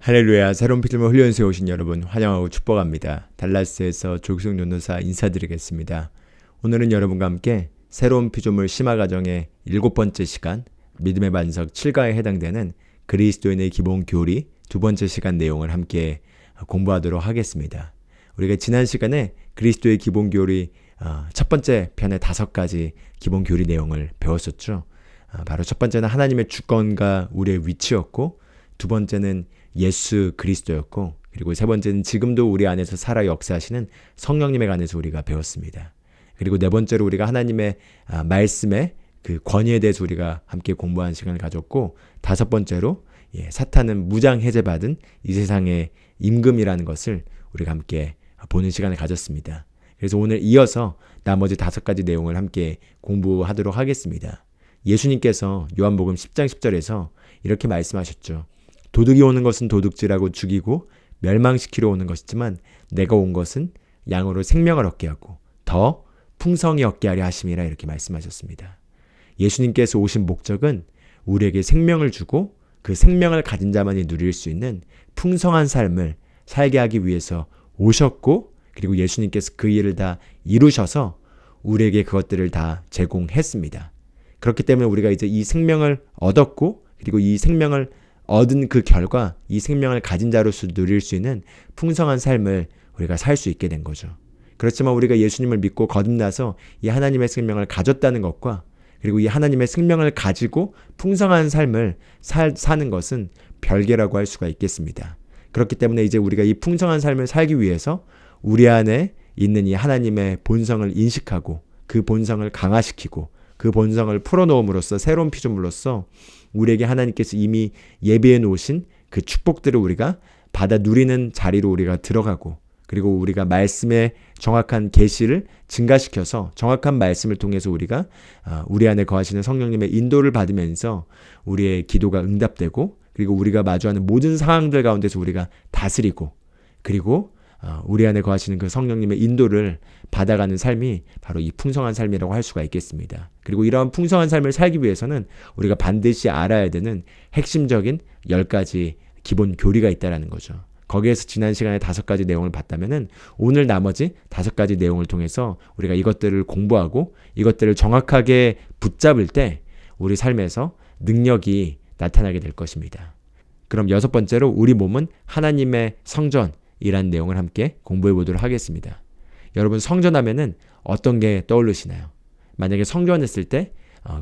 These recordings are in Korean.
할렐루야. 새로운 피조물 훈련소에 오신 여러분 환영하고 축복합니다. 달라스에서 조기성 연노사 인사드리겠습니다. 오늘은 여러분과 함께 새로운 피조물 심화과정의 7번째 시간 믿음의 반석 7가에 해당되는 그리스도인의 기본 교리 2번째 시간 내용을 함께 공부하도록 하겠습니다. 우리가 지난 시간에 그리스도의 기본 교리 첫 번째 편의 5가지 기본 교리 내용을 배웠었죠. 바로 첫 번째는 하나님의 주권과 우리의 위치였고, 두 번째는 예수 그리스도였고, 그리고 세 번째는 지금도 우리 안에서 살아 역사하시는 성령님에 관해서 우리가 배웠습니다. 그리고 네 번째로 우리가 하나님의 말씀의 그 권위에 대해서 우리가 함께 공부한 시간을 가졌고, 다섯 번째로 사탄은 무장 해제받은 이 세상의 임금이라는 것을 우리가 함께 보는 시간을 가졌습니다. 그래서 오늘 이어서 나머지 5가지 내용을 함께 공부하도록 하겠습니다. 예수님께서 요한복음 10장 10절에서 이렇게 말씀하셨죠. 도둑이 오는 것은 도둑질하고 죽이고 멸망시키러 오는 것이지만 내가 온 것은 양으로 생명을 얻게 하고 더 풍성히 얻게 하려 하심이라, 이렇게 말씀하셨습니다. 예수님께서 오신 목적은 우리에게 생명을 주고 그 생명을 가진 자만이 누릴 수 있는 풍성한 삶을 살게 하기 위해서 오셨고, 그리고 예수님께서 그 일을 다 이루셔서 우리에게 그것들을 다 제공했습니다. 그렇기 때문에 우리가 이제 이 생명을 얻었고, 그리고 이 생명을 얻은 그 결과 이 생명을 가진 자로서 누릴 수 있는 풍성한 삶을 우리가 살 수 있게 된 거죠. 그렇지만 우리가 예수님을 믿고 거듭나서 이 하나님의 생명을 가졌다는 것과, 그리고 이 하나님의 생명을 가지고 풍성한 삶을 사는 것은 별개라고 할 수가 있겠습니다. 그렇기 때문에 이제 우리가 이 풍성한 삶을 살기 위해서 우리 안에 있는 이 하나님의 본성을 인식하고 그 본성을 강화시키고 그 본성을 풀어놓음으로써 새로운 피조물로서 우리에게 하나님께서 이미 예비해 놓으신 그 축복들을 우리가 받아 누리는 자리로 우리가 들어가고, 그리고 우리가 말씀의 정확한 계시를 증가시켜서 정확한 말씀을 통해서 우리가 우리 안에 거하시는 성령님의 인도를 받으면서 우리의 기도가 응답되고, 그리고 우리가 마주하는 모든 상황들 가운데서 우리가 다스리고, 그리고 우리 안에 거하시는 그 성령님의 인도를 받아가는 삶이 바로 이 풍성한 삶이라고 할 수가 있겠습니다. 그리고 이러한 풍성한 삶을 살기 위해서는 우리가 반드시 알아야 되는 핵심적인 10가지 기본 교리가 있다는 거죠. 거기에서 지난 시간에 5가지 내용을 봤다면은 오늘 나머지 5가지 내용을 통해서 우리가 이것들을 공부하고 이것들을 정확하게 붙잡을 때 우리 삶에서 능력이 나타나게 될 것입니다. 그럼 6번째로 우리 몸은 하나님의 성전이라는 내용을 함께 공부해 보도록 하겠습니다. 여러분, 성전하면은 어떤 게 떠오르시나요? 만약에 성전했을 때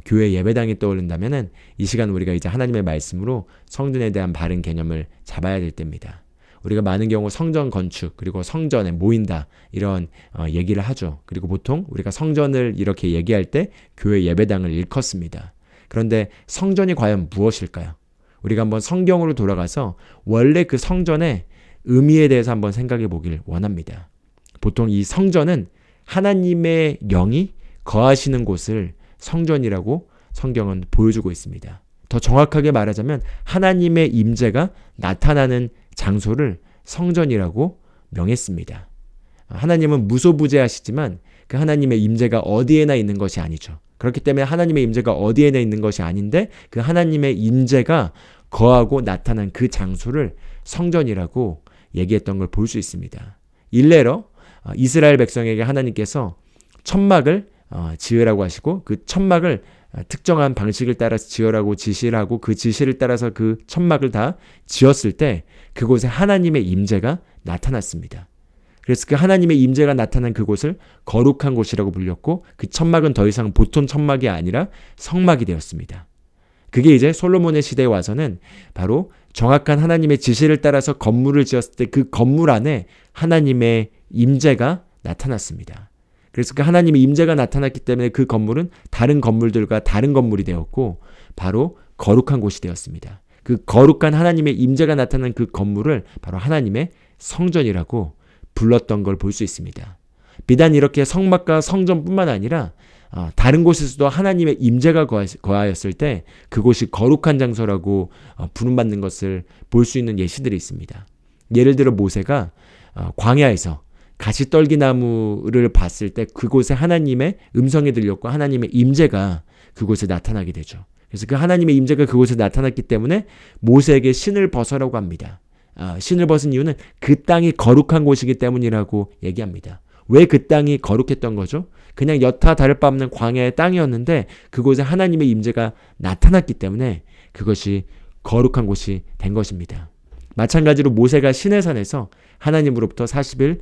교회 예배당이 떠오른다면은 이 시간 우리가 이제 하나님의 말씀으로 성전에 대한 바른 개념을 잡아야 될 때입니다. 우리가 많은 경우 성전 건축, 그리고 성전에 모인다, 이런 얘기를 하죠. 그리고 보통 우리가 성전을 이렇게 얘기할 때 교회 예배당을 일컫습니다. 그런데 성전이 과연 무엇일까요? 우리가 한번 성경으로 돌아가서 원래 그 성전의 의미에 대해서 한번 생각해 보길 원합니다. 보통 이 성전은 하나님의 영이 거하시는 곳을 성전이라고 성경은 보여주고 있습니다. 더 정확하게 말하자면 하나님의 임재가 나타나는 장소를 성전이라고 명했습니다. 하나님은 무소부재하시지만 그 하나님의 임재가 어디에나 있는 것이 아니죠. 그렇기 때문에 하나님의 임재가 어디에나 있는 것이 아닌데 그 하나님의 임재가 거하고 나타난 그 장소를 성전이라고 얘기했던 걸 볼 수 있습니다. 일례로 이스라엘 백성에게 하나님께서 천막을 지으라고 하시고 그 천막을 특정한 방식을 따라서 지으라고 지시를 하고 그 지시를 따라서 그 천막을 다 지었을 때 그곳에 하나님의 임재가 나타났습니다. 그래서 그 하나님의 임재가 나타난 그곳을 거룩한 곳이라고 불렸고, 그 천막은 더 이상 보통 천막이 아니라 성막이 되었습니다. 그게 이제 솔로몬의 시대에 와서는 바로 정확한 하나님의 지시를 따라서 건물을 지었을 때 그 건물 안에 하나님의 임재가 나타났습니다. 그래서 그 하나님의 임재가 나타났기 때문에 그 건물은 다른 건물들과 다른 건물이 되었고 바로 거룩한 곳이 되었습니다. 그 거룩한 하나님의 임재가 나타난 그 건물을 바로 하나님의 성전이라고 불렀던 걸 볼 수 있습니다. 비단 이렇게 성막과 성전뿐만 아니라 다른 곳에서도 하나님의 임재가 거하였을 때 그곳이 거룩한 장소라고 부름받는 것을 볼 수 있는 예시들이 있습니다. 예를 들어 모세가 광야에서 가시떨기나무를 봤을 때 그곳에 하나님의 음성이 들렸고 하나님의 임재가 그곳에 나타나게 되죠. 그래서 그 하나님의 임재가 그곳에 나타났기 때문에 모세에게 신을 벗으라고 합니다. 신을 벗은 이유는 그 땅이 거룩한 곳이기 때문이라고 얘기합니다. 왜 그 땅이 거룩했던 거죠? 그냥 여타 다를 바 없는 광야의 땅이었는데 그곳에 하나님의 임재가 나타났기 때문에 그것이 거룩한 곳이 된 것입니다. 마찬가지로 모세가 시내산에서 하나님으로부터 40일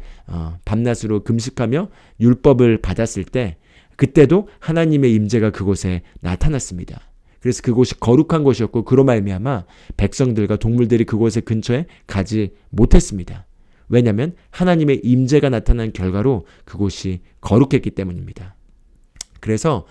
밤낮으로 금식하며 율법을 받았을 때 그때도 하나님의 임재가 그곳에 나타났습니다. 그래서 그곳이 거룩한 곳이었고 그로 말미암아 백성들과 동물들이 그곳의 근처에 가지 못했습니다. 왜냐하면 하나님의 임재가 나타난 결과로 그곳이 거룩했기 때문입니다. 그래서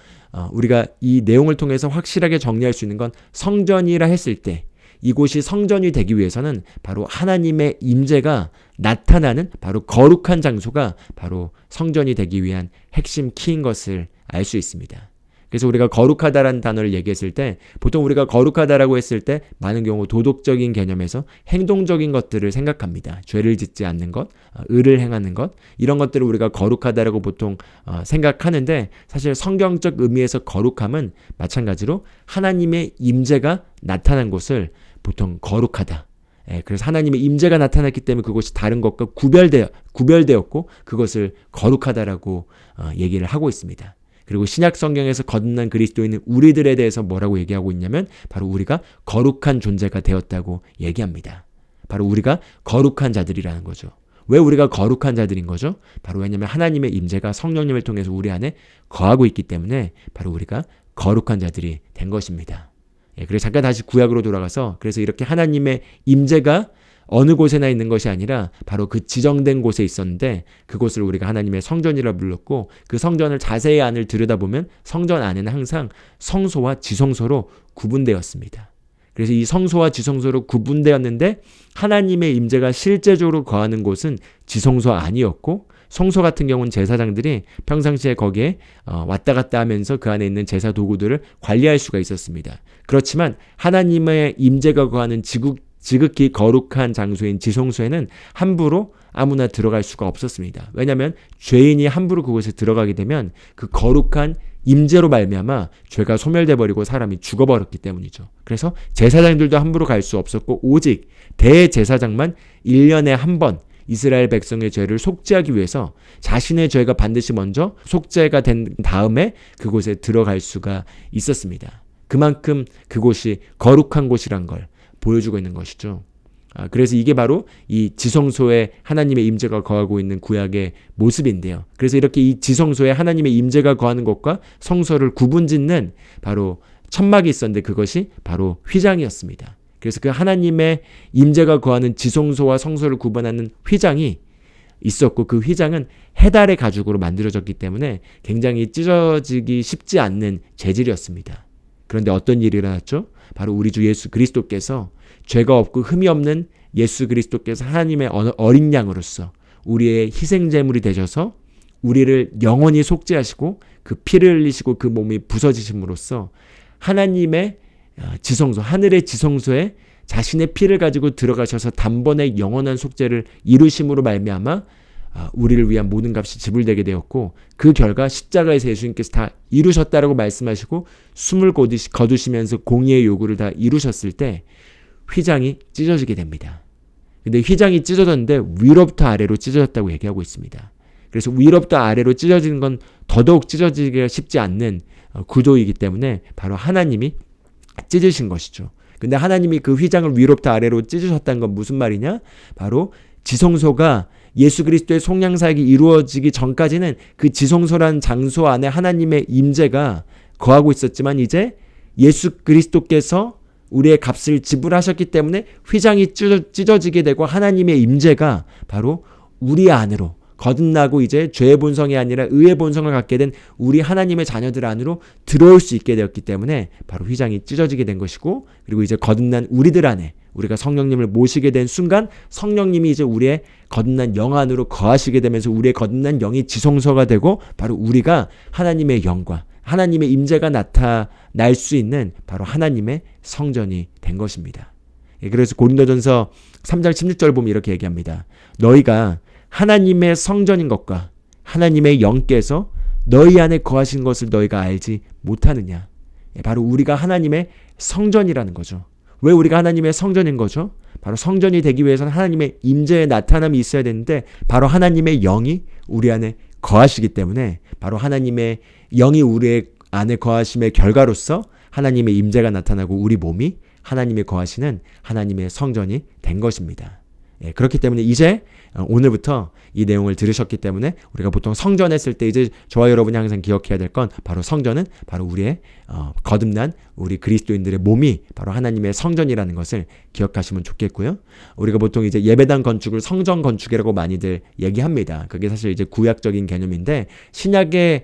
우리가 이 내용을 통해서 확실하게 정리할 수 있는 건 성전이라 했을 때 이곳이 성전이 되기 위해서는 바로 하나님의 임재가 나타나는 바로 거룩한 장소가 바로 성전이 되기 위한 핵심 키인 것을 알 수 있습니다. 그래서 우리가 거룩하다라는 단어를 얘기했을 때 보통 우리가 거룩하다라고 했을 때 많은 경우 도덕적인 개념에서 행동적인 것들을 생각합니다. 죄를 짓지 않는 것, 의를 행하는 것 이런 것들을 우리가 거룩하다라고 보통 생각하는데 사실 성경적 의미에서 거룩함은 마찬가지로 하나님의 임재가 나타난 곳을 보통 거룩하다. 그래서 하나님의 임재가 나타났기 때문에 그것이 다른 것과 구별되었고 그것을 거룩하다라고 얘기를 하고 있습니다. 그리고 신약 성경에서 거듭난 그리스도인은 우리들에 대해서 뭐라고 얘기하고 있냐면 바로 우리가 거룩한 존재가 되었다고 얘기합니다. 바로 우리가 거룩한 자들이라는 거죠. 왜 우리가 거룩한 자들인 거죠? 바로 왜냐하면 하나님의 임재가 성령님을 통해서 우리 안에 거하고 있기 때문에 바로 우리가 거룩한 자들이 된 것입니다. 그래서 잠깐 다시 구약으로 돌아가서 그래서 이렇게 하나님의 임재가 어느 곳에나 있는 것이 아니라 바로 그 지정된 곳에 있었는데 그곳을 우리가 하나님의 성전이라 불렀고 그 성전을 자세히 안을 들여다보면 성전 안에는 항상 성소와 지성소로 구분되었습니다. 그래서 이 성소와 지성소로 구분되었는데 하나님의 임재가 실제적으로 거하는 곳은 지성소 아니었고 성소 같은 경우는 제사장들이 평상시에 거기에 왔다 갔다 하면서 그 안에 있는 제사 도구들을 관리할 수가 있었습니다. 그렇지만 하나님의 임재가 거하는 지극히 거룩한 장소인 지성소에는 함부로 아무나 들어갈 수가 없었습니다. 왜냐하면 죄인이 함부로 그곳에 들어가게 되면 그 거룩한 임재로 말미암아 죄가 소멸돼 버리고 사람이 죽어버렸기 때문이죠. 그래서 제사장들도 함부로 갈 수 없었고 오직 대제사장만 1년에 한 번 이스라엘 백성의 죄를 속죄하기 위해서 자신의 죄가 반드시 먼저 속죄가 된 다음에 그곳에 들어갈 수가 있었습니다. 그만큼 그곳이 거룩한 곳이란 걸 보여주고 있는 것이죠. 그래서 이게 바로 이 지성소에 하나님의 임재가 거하고 있는 구약의 모습인데요. 그래서 이렇게 이 지성소에 하나님의 임재가 거하는 곳과 성소를 구분짓는 바로 천막이 있었는데 그것이 바로 휘장이었습니다. 그래서 그 하나님의 임재가 거하는 지성소와 성소를 구분하는 휘장이 있었고 그 휘장은 해달의 가죽으로 만들어졌기 때문에 굉장히 찢어지기 쉽지 않는 재질이었습니다. 그런데 어떤 일이 일어났죠? 바로 우리 주 예수 그리스도께서 죄가 없고 흠이 없는 예수 그리스도께서 하나님의 어린 양으로서 우리의 희생제물이 되셔서 우리를 영원히 속죄하시고 그 피를 흘리시고 그 몸이 부서지심으로써 하나님의 지성소, 하늘의 지성소에 자신의 피를 가지고 들어가셔서 단번에 영원한 속죄를 이루심으로 말미암아 우리를 위한 모든 값이 지불되게 되었고 그 결과 십자가에서 예수님께서 다 이루셨다라고 말씀하시고 숨을 거두시면서 공의의 요구를 다 이루셨을 때 휘장이 찢어지게 됩니다. 근데 휘장이 찢어졌는데 위로부터 아래로 찢어졌다고 얘기하고 있습니다. 그래서 위로부터 아래로 찢어지는 건 더더욱 찢어지기가 쉽지 않는 구조이기 때문에 바로 하나님이 찢으신 것이죠. 근데 하나님이 그 휘장을 위로부터 아래로 찢으셨다는 건 무슨 말이냐? 바로 지성소가 예수 그리스도의 속량사역이 이루어지기 전까지는 그 지성소라는 장소 안에 하나님의 임재가 거하고 있었지만 이제 예수 그리스도께서 우리의 값을 지불하셨기 때문에 휘장이 찢어지게 되고 하나님의 임재가 바로 우리 안으로 거듭나고 이제 죄의 본성이 아니라 의의 본성을 갖게 된 우리 하나님의 자녀들 안으로 들어올 수 있게 되었기 때문에 바로 휘장이 찢어지게 된 것이고 그리고 이제 거듭난 우리들 안에 우리가 성령님을 모시게 된 순간 성령님이 이제 우리의 거듭난 영 안으로 거하시게 되면서 우리의 거듭난 영이 지성소가 되고 바로 우리가 하나님의 영과 하나님의 임재가 나타날 수 있는 바로 하나님의 성전이 된 것입니다. 그래서 고린도전서 3장 16절 보면 이렇게 얘기합니다. 너희가 하나님의 성전인 것과 하나님의 영께서 너희 안에 거하신 것을 너희가 알지 못하느냐. 바로 우리가 하나님의 성전이라는 거죠. 왜 우리가 하나님의 성전인 거죠? 바로 성전이 되기 위해서는 하나님의 임재의 나타남이 있어야 되는데 바로 하나님의 영이 우리 안에 거하시기 때문에 바로 하나님의 영이 우리 안에 거하심의 결과로서 하나님의 임재가 나타나고 우리 몸이 하나님이 거하시는 하나님의 성전이 된 것입니다. 그렇기 때문에 이제 오늘부터 이 내용을 들으셨기 때문에 우리가 보통 성전 했을 때 이제 저와 여러분이 항상 기억해야 될 건 바로 성전은 바로 우리의 거듭난 우리 그리스도인들의 몸이 바로 하나님의 성전이라는 것을 기억하시면 좋겠고요. 우리가 보통 이제 예배당 건축을 성전 건축이라고 많이들 얘기합니다. 그게 사실 이제 구약적인 개념인데 신약의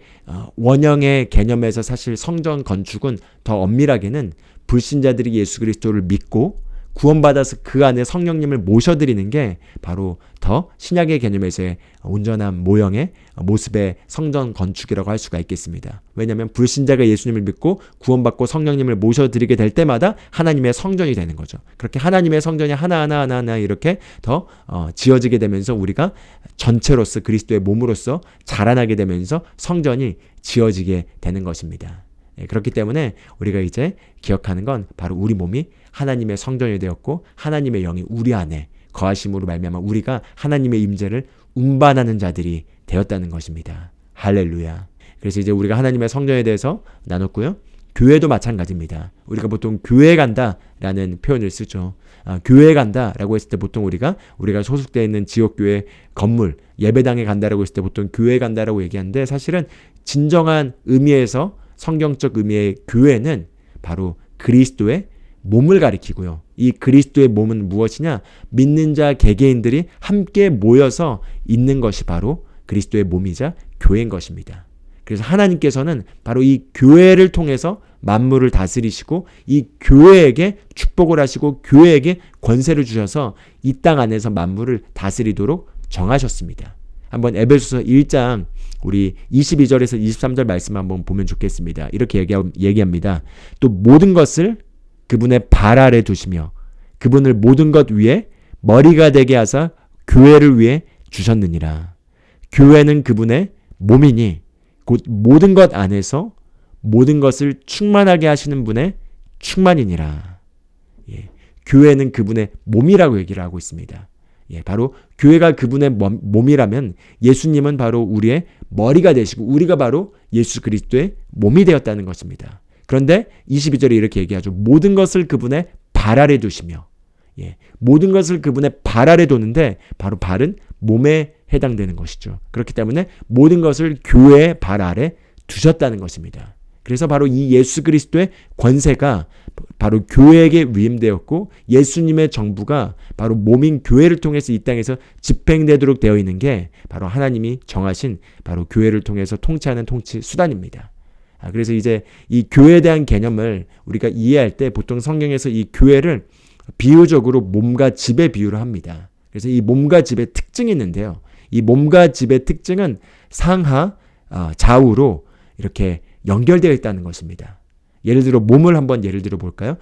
원형의 개념에서 사실 성전 건축은 더 엄밀하게는 불신자들이 예수 그리스도를 믿고 구원받아서 그 안에 성령님을 모셔드리는 게 바로 더 신약의 개념에서의 온전한 모형의 모습의 성전 건축이라고 할 수가 있겠습니다. 왜냐하면 불신자가 예수님을 믿고 구원받고 성령님을 모셔드리게 될 때마다 하나님의 성전이 되는 거죠. 그렇게 하나님의 성전이 하나하나 이렇게 더 지어지게 되면서 우리가 전체로서 그리스도의 몸으로서 자라나게 되면서 성전이 지어지게 되는 것입니다. 그렇기 때문에 우리가 이제 기억하는 건 바로 우리 몸이 하나님의 성전이 되었고 하나님의 영이 우리 안에 거하심으로 말미암아 우리가 하나님의 임재를 운반하는 자들이 되었다는 것입니다. 할렐루야. 그래서 이제 우리가 하나님의 성전에 대해서 나눴고요. 교회도 마찬가지입니다. 우리가 보통 교회 간다라는 표현을 쓰죠. 교회 간다라고 했을 때 보통 우리가 소속되어 있는 지역교회 건물, 예배당에 간다라고 했을 때 보통 교회 간다라고 얘기하는데 사실은 진정한 의미에서 성경적 의미의 교회는 바로 그리스도의 몸을 가리키고요. 이 그리스도의 몸은 무엇이냐? 믿는 자 개개인들이 함께 모여서 있는 것이 바로 그리스도의 몸이자 교회인 것입니다. 그래서 하나님께서는 바로 이 교회를 통해서 만물을 다스리시고 이 교회에게 축복을 하시고 교회에게 권세를 주셔서 이 땅 안에서 만물을 다스리도록 정하셨습니다. 한번 에베소서 1장 우리 22절에서 23절 말씀 한번 보면 좋겠습니다. 이렇게 얘기합니다. 또 모든 것을 그분의 발 아래 두시며 그분을 모든 것 위에 머리가 되게 하사 교회를 위해 주셨느니라. 교회는 그분의 몸이니 곧 모든 것 안에서 모든 것을 충만하게 하시는 분의 충만이니라. 교회는 그분의 몸이라고 얘기를 하고 있습니다. 바로 교회가 그분의 몸이라면 예수님은 바로 우리의 머리가 되시고 우리가 바로 예수 그리스도의 몸이 되었다는 것입니다. 그런데 22절에 이렇게 얘기하죠. 모든 것을 그분의 발 아래 두시며 모든 것을 그분의 발 아래 두는데 바로 발은 몸에 해당되는 것이죠. 그렇기 때문에 모든 것을 교회의 발 아래 두셨다는 것입니다. 그래서 바로 이 예수 그리스도의 권세가 바로 교회에게 위임되었고 예수님의 정부가 바로 몸인 교회를 통해서 이 땅에서 집행되도록 되어 있는 게 바로 하나님이 정하신 바로 교회를 통해서 통치하는 통치 수단입니다. 그래서 이제 이 교회에 대한 개념을 우리가 이해할 때 보통 성경에서 이 교회를 비유적으로 몸과 집에 비유를 합니다. 그래서 이 몸과 집의 특징이 있는데요. 이 몸과 집의 특징은 상하, 좌우로 이렇게 연결되어 있다는 것입니다. 예를 들어 몸을 한번 예를 들어 볼까요?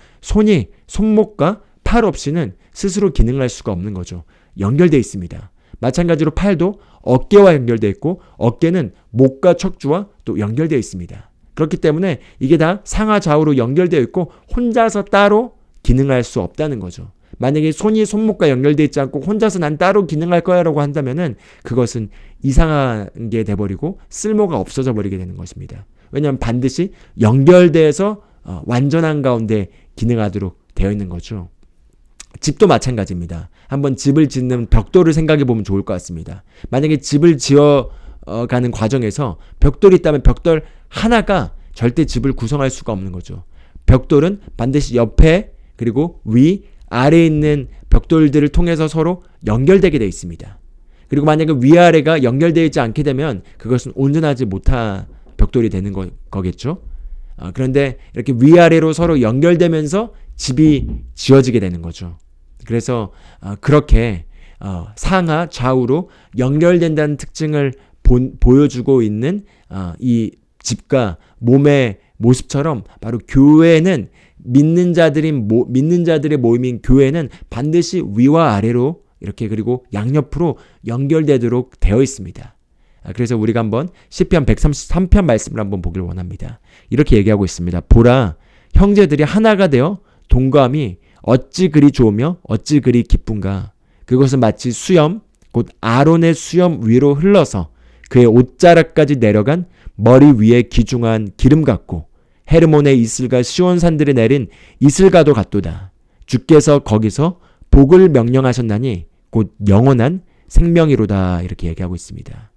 손목과 팔 없이는 스스로 기능할 수가 없는 거죠. 연결되어 있습니다. 마찬가지로 팔도 어깨와 연결되어 있고 어깨는 목과 척추와 또 연결되어 있습니다. 그렇기 때문에 이게 다 상하 좌우로 연결되어 있고 혼자서 따로 기능할 수 없다는 거죠. 만약에 손이 손목과 연결되어 있지 않고 혼자서 난 따로 기능할 거야 라고 한다면은 그것은 이상한 게 돼버리고 쓸모가 없어져 버리게 되는 것입니다. 왜냐하면 반드시 연결돼서 완전한 가운데 기능하도록 되어 있는 거죠. 집도 마찬가지입니다. 한번 집을 짓는 벽돌을 생각해 보면 좋을 것 같습니다. 만약에 집을 지어가는 과정에서 벽돌이 있다면 벽돌 하나가 절대 집을 구성할 수가 없는 거죠. 벽돌은 반드시 옆에 그리고 위, 아래에 있는 벽돌들을 통해서 서로 연결되게 되어 있습니다. 그리고 만약에 위아래가 연결되어 있지 않게 되면 그것은 온전하지 못한 벽돌이 되는 거겠죠. 그런데 이렇게 위아래로 서로 연결되면서 집이 지어지게 되는 거죠. 그래서 그렇게 상하 좌우로 연결된다는 특징을 보여주고 있는 이 집과 몸의 모습처럼 바로 교회는 믿는 자들의 모임인 교회는 반드시 위와 아래로 이렇게 그리고 양옆으로 연결되도록 되어 있습니다. 그래서 우리가 한번 시편 133편 말씀을 한번 보길 원합니다. 이렇게 얘기하고 있습니다. 보라, 형제들이 하나가 되어 동감이 어찌 그리 좋으며 어찌 그리 기쁜가. 그것은 마치 수염, 곧 아론의 수염 위로 흘러서 그의 옷자락까지 내려간 머리 위에 기중한 기름 같고 헤르몬의 이슬과 시온산들에 내린 이슬과도 같도다. 주께서 거기서 복을 명령하셨나니 곧 영원한 생명이로다. 이렇게 얘기하고 있습니다.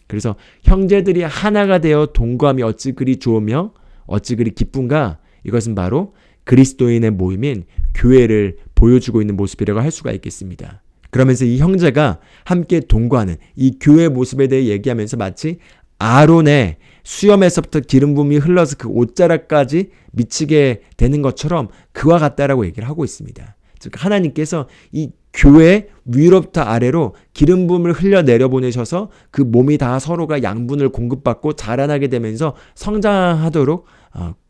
그래서 형제들이 하나가 되어 동거함이 어찌 그리 좋으며 어찌 그리 기쁜가. 이것은 바로 그리스도인의 모임인 교회를 보여주고 있는 모습이라고 할 수가 있겠습니다. 그러면서 이 형제가 함께 동거하는 이 교회 모습에 대해 얘기하면서 마치 아론의 수염에서부터 기름 부음이 흘러서 그 옷자락까지 미치게 되는 것처럼 그와 같다라고 얘기를 하고 있습니다. 즉 하나님께서 이 교회 위로부터 아래로 기름 부음을 흘려 내려보내셔서 그 몸이 다 서로가 양분을 공급받고 자라나게 되면서 성장하도록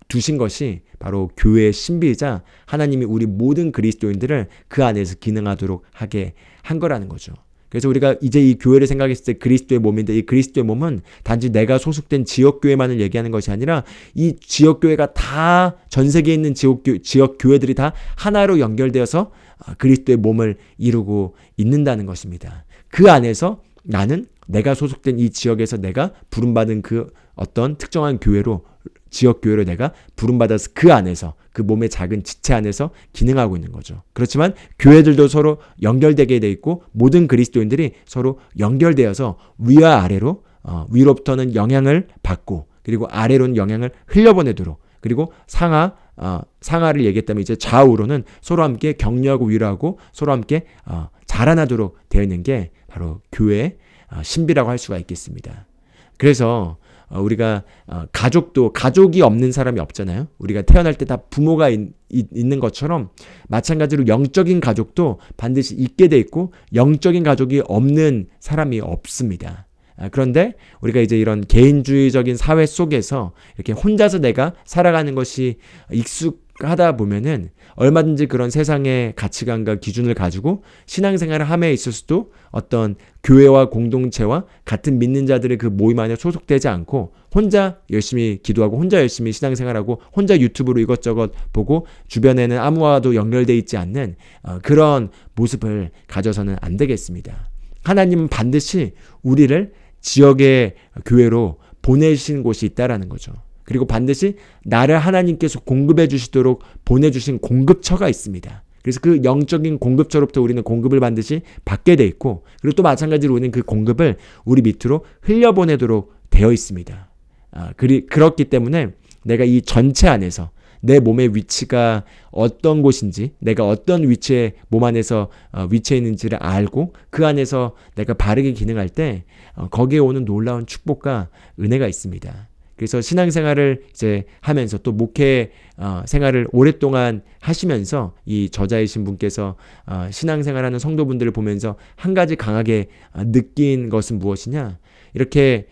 두신 것이 바로 교회의 신비이자 하나님이 우리 모든 그리스도인들을 그 안에서 기능하도록 하게 한 거라는 거죠. 그래서 우리가 이제 이 교회를 생각했을 때 그리스도의 몸인데 이 그리스도의 몸은 단지 내가 소속된 지역교회만을 얘기하는 것이 아니라 이 지역교회가 다 전 세계에 있는 지역교회들이 다 하나로 연결되어서 그리스도의 몸을 이루고 있는다는 것입니다. 그 안에서 나는 내가 소속된 이 지역에서 내가 부름받은 그 어떤 특정한 교회로 지역교회로 내가 부름받아서 그 안에서 그 몸의 작은 지체 안에서 기능하고 있는 거죠. 그렇지만 교회들도 서로 연결되게 돼 있고 모든 그리스도인들이 서로 연결되어서 위와 아래로 위로부터는 영향을 받고 그리고 아래로는 영향을 흘려보내도록 그리고 상하를 얘기했다면 이제 좌우로는 서로 함께 격려하고 위로하고 서로 함께 자라나도록 되어 있는 게 바로 교회의 신비라고 할 수가 있겠습니다. 그래서 우리가 가족이 없는 사람이 없잖아요. 우리가 태어날 때 다 부모가 있는 것처럼 마찬가지로 영적인 가족도 반드시 있게 돼 있고 영적인 가족이 없는 사람이 없습니다. 그런데 우리가 이제 이런 개인주의적인 사회 속에서 이렇게 혼자서 내가 살아가는 것이 익숙하다 보면은 얼마든지 그런 세상의 가치관과 기준을 가지고 신앙생활을 함에 있어서도 어떤 교회와 공동체와 같은 믿는 자들의 그 모임 안에 소속되지 않고 혼자 열심히 기도하고 혼자 열심히 신앙생활하고 혼자 유튜브로 이것저것 보고 주변에는 아무와도 연결되어 있지 않는 그런 모습을 가져서는 안 되겠습니다. 하나님은 반드시 우리를 지역의 교회로 보내신 곳이 있다라는 거죠. 그리고 반드시 나를 하나님께서 공급해 주시도록 보내주신 공급처가 있습니다. 그래서 그 영적인 공급처로부터 우리는 공급을 반드시 받게 돼 있고 그리고 또 마찬가지로 우리는 그 공급을 우리 밑으로 흘려보내도록 되어 있습니다. 그렇기 때문에 내가 이 전체 안에서 내 몸의 위치가 어떤 곳인지 내가 어떤 위치에 몸 안에서 위치해 있는지를 알고 그 안에서 내가 바르게 기능할 때 거기에 오는 놀라운 축복과 은혜가 있습니다. 그래서 신앙생활을 이제 하면서 또 목회 생활을 오랫동안 하시면서 이 저자이신 분께서 신앙생활하는 성도분들을 보면서 한 가지 강하게 느낀 것은 무엇이냐? 이렇게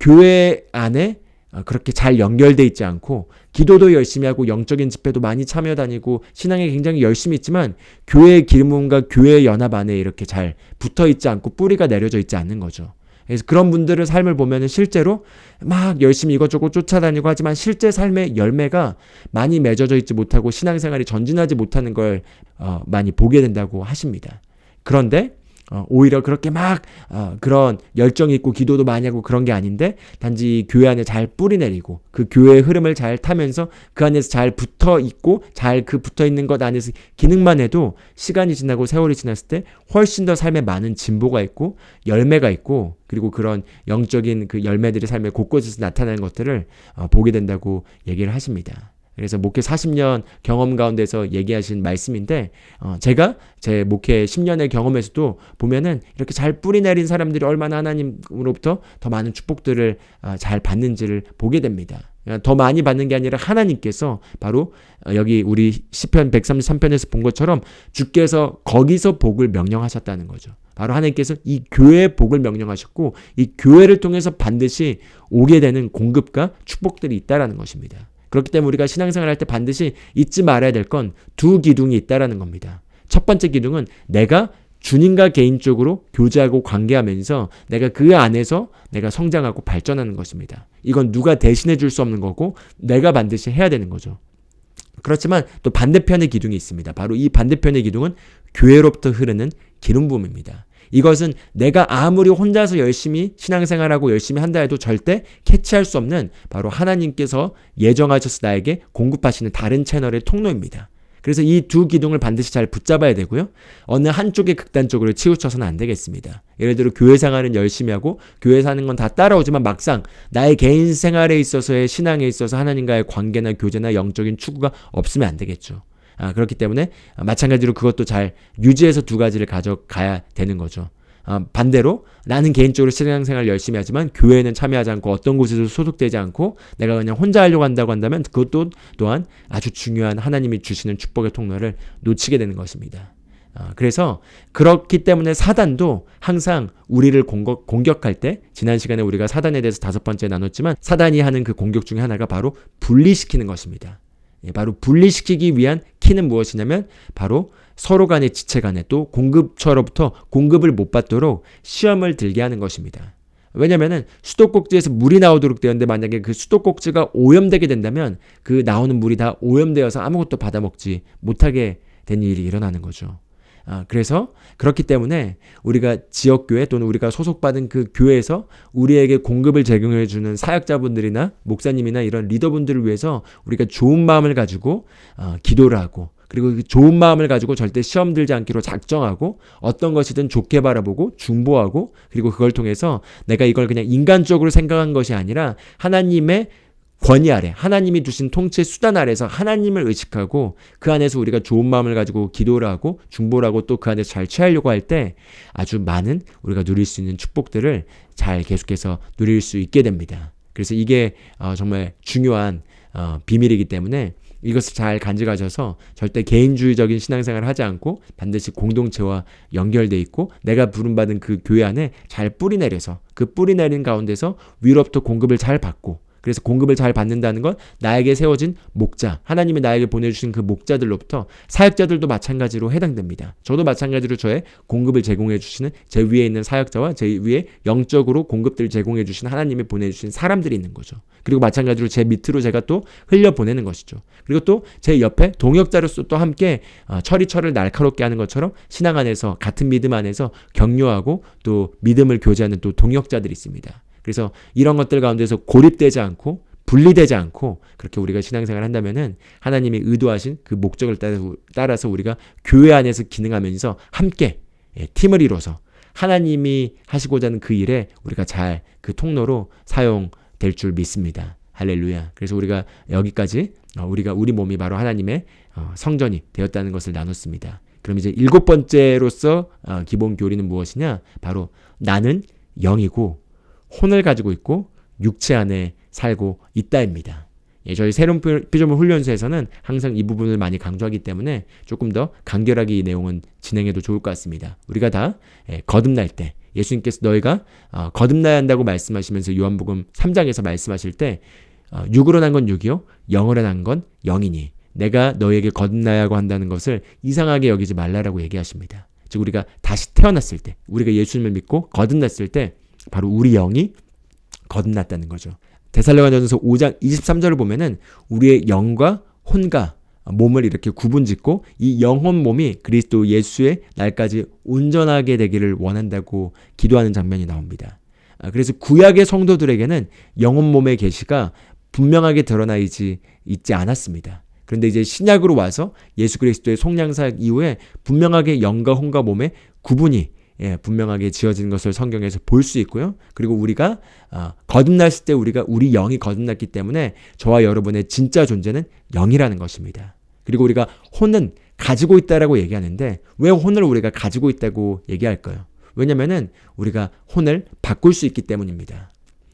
교회 안에 그렇게 잘 연결돼 있지 않고 기도도 열심히 하고 영적인 집회도 많이 참여 다니고 신앙에 굉장히 열심히 있지만 교회의 기름부음과 교회의 연합 안에 이렇게 잘 붙어 있지 않고 뿌리가 내려져 있지 않는 거죠. 그래서 그런 분들의 삶을 보면은 실제로 막 열심히 이것저것 쫓아다니고 하지만 실제 삶의 열매가 많이 맺어져 있지 못하고 신앙생활이 전진하지 못하는 걸 많이 보게 된다고 하십니다. 그런데 오히려 그렇게 막 그런 열정이 있고 기도도 많이 하고 그런 게 아닌데 단지 교회 안에 잘 뿌리 내리고 그 교회의 흐름을 잘 타면서 그 안에서 잘 붙어 있고 잘 그 붙어 있는 것 안에서 기능만 해도 시간이 지나고 세월이 지났을 때 훨씬 더 삶에 많은 진보가 있고 열매가 있고 그리고 그런 영적인 그 열매들이 삶의 곳곳에서 나타나는 것들을 보게 된다고 얘기를 하십니다. 그래서 목회 40년 경험 가운데서 얘기하신 말씀인데 제가 제 목회 10년의 경험에서도 보면은 이렇게 잘 뿌리 내린 사람들이 얼마나 하나님으로부터 더 많은 축복들을 잘 받는지를 보게 됩니다. 더 많이 받는 게 아니라 하나님께서 바로 여기 우리 시편 133편에서 본 것처럼 주께서 거기서 복을 명령하셨다는 거죠. 바로 하나님께서 이 교회의 복을 명령하셨고 이 교회를 통해서 반드시 오게 되는 공급과 축복들이 있다라는 것입니다. 그렇기 때문에 우리가 신앙생활 할 때 반드시 잊지 말아야 될 건 두 기둥이 있다라는 겁니다. 첫 번째 기둥은 내가 주님과 개인적으로 교제하고 관계하면서 내가 그 안에서 내가 성장하고 발전하는 것입니다. 이건 누가 대신해 줄 수 없는 거고 내가 반드시 해야 되는 거죠. 그렇지만 또 반대편의 기둥이 있습니다. 바로 이 반대편의 기둥은 교회로부터 흐르는 기름 부음입니다. 이것은 내가 아무리 혼자서 열심히 신앙생활하고 열심히 한다 해도 절대 캐치할 수 없는 바로 하나님께서 예정하셔서 나에게 공급하시는 다른 채널의 통로입니다. 그래서 이 두 기둥을 반드시 잘 붙잡아야 되고요. 어느 한쪽에 극단적으로 치우쳐서는 안 되겠습니다. 예를 들어 교회 생활은 열심히 하고 교회 사는 건 다 따라오지만 막상 나의 개인 생활에 있어서의 신앙에 있어서 하나님과의 관계나 교제나 영적인 추구가 없으면 안 되겠죠. 그렇기 때문에 마찬가지로 그것도 잘 유지해서 두 가지를 가져가야 되는 거죠. 반대로 나는 개인적으로 신앙생활 열심히 하지만 교회에는 참여하지 않고 어떤 곳에도 소속되지 않고 내가 그냥 혼자 하려고 한다고 한다면 그것도 또한 아주 중요한 하나님이 주시는 축복의 통로를 놓치게 되는 것입니다. 그래서 그렇기 때문에 사단도 항상 우리를 공격할 때 지난 시간에 우리가 사단에 대해서 5번째 나눴지만 사단이 하는 그 공격 중에 하나가 바로 분리시키는 것입니다. 바로 분리시키기 위한 키는 무엇이냐면 바로 서로 간의 지체 간에 또 공급처로부터 공급을 못 받도록 시험을 들게 하는 것입니다. 왜냐면은 수도꼭지에서 물이 나오도록 되었는데 만약에 그 수도꼭지가 오염되게 된다면 그 나오는 물이 다 오염되어서 아무것도 받아먹지 못하게 된 일이 일어나는 거죠. 그래서 그렇기 때문에 우리가 지역교회 또는 우리가 소속받은 그 교회에서 우리에게 공급을 제공해주는 사역자분들이나 목사님이나 이런 리더분들을 위해서 우리가 좋은 마음을 가지고 기도를 하고 그리고 그 좋은 마음을 가지고 절대 시험 들지 않기로 작정하고 어떤 것이든 좋게 바라보고 중보하고 그리고 그걸 통해서 내가 이걸 그냥 인간적으로 생각한 것이 아니라 하나님의 권위 아래 하나님이 두신 통치 수단 아래서 하나님을 의식하고 그 안에서 우리가 좋은 마음을 가지고 기도를 하고 중보를 하고 또 그 안에서 잘 취하려고 할 때 아주 많은 우리가 누릴 수 있는 축복들을 잘 계속해서 누릴 수 있게 됩니다. 그래서 이게 정말 중요한 비밀이기 때문에 이것을 잘 간직하셔서 절대 개인주의적인 신앙생활을 하지 않고 반드시 공동체와 연결돼 있고 내가 부름받은 그 교회 안에 잘 뿌리내려서 그 뿌리내린 가운데서 위로부터 공급을 잘 받고 그래서 공급을 잘 받는다는 건 나에게 세워진 목자, 하나님이 나에게 보내주신 그 목자들로부터 사역자들도 마찬가지로 해당됩니다. 저도 마찬가지로 저의 공급을 제공해 주시는 제 위에 있는 사역자와 제 위에 영적으로 공급들을 제공해 주시는 하나님이 보내주신 사람들이 있는 거죠. 그리고 마찬가지로 제 밑으로 제가 또 흘려보내는 것이죠. 그리고 또 제 옆에 동역자로서 또 함께 철을 날카롭게 하는 것처럼 신앙 안에서 같은 믿음 안에서 격려하고 또 믿음을 교제하는 또 동역자들이 있습니다. 그래서 이런 것들 가운데서 고립되지 않고 분리되지 않고 그렇게 우리가 신앙생활을 한다면은 하나님이 의도하신 그 목적을 따라서 우리가 교회 안에서 기능하면서 함께 팀을 이뤄서 하나님이 하시고자 하는 그 일에 우리가 잘 그 통로로 사용될 줄 믿습니다. 할렐루야. 그래서 우리가 여기까지 우리 몸이 바로 하나님의 성전이 되었다는 것을 나눴습니다. 그럼 이제 7번째로서 기본 교리는 무엇이냐? 바로 나는 영이고 혼을 가지고 있고 육체 안에 살고 있다입니다. 저희 새로운 피조물 훈련소에서는 항상 이 부분을 많이 강조하기 때문에 조금 더 간결하게 이 내용은 진행해도 좋을 것 같습니다. 우리가 다 거듭날 때 예수님께서 너희가 거듭나야 한다고 말씀하시면서 요한복음 3장에서 말씀하실 때 육으로 난 건 육이요 영으로 난 건 영이니 내가 너희에게 거듭나야 하고 한다는 것을 이상하게 여기지 말라라고 얘기하십니다. 즉 우리가 다시 태어났을 때 우리가 예수님을 믿고 거듭났을 때 바로 우리 영이 거듭났다는 거죠. 데살로니가전서 5장 23절을 보면은 우리의 영과 혼과 몸을 이렇게 구분짓고 이 영혼 몸이 그리스도 예수의 날까지 온전하게 되기를 원한다고 기도하는 장면이 나옵니다. 그래서 구약의 성도들에게는 영혼 몸의 계시가 분명하게 드러나 있지 않았습니다. 그런데 이제 신약으로 와서 예수 그리스도의 속량사역 이후에 분명하게 영과 혼과 몸의 구분이 분명하게 지어진 것을 성경에서 볼 수 있고요. 그리고 우리가 거듭났을 때 우리 영이 거듭났기 때문에 저와 여러분의 진짜 존재는 영이라는 것입니다. 그리고 우리가 혼은 가지고 있다라고 얘기하는데 왜 혼을 우리가 가지고 있다고 얘기할까요? 왜냐면은 우리가 혼을 바꿀 수 있기 때문입니다.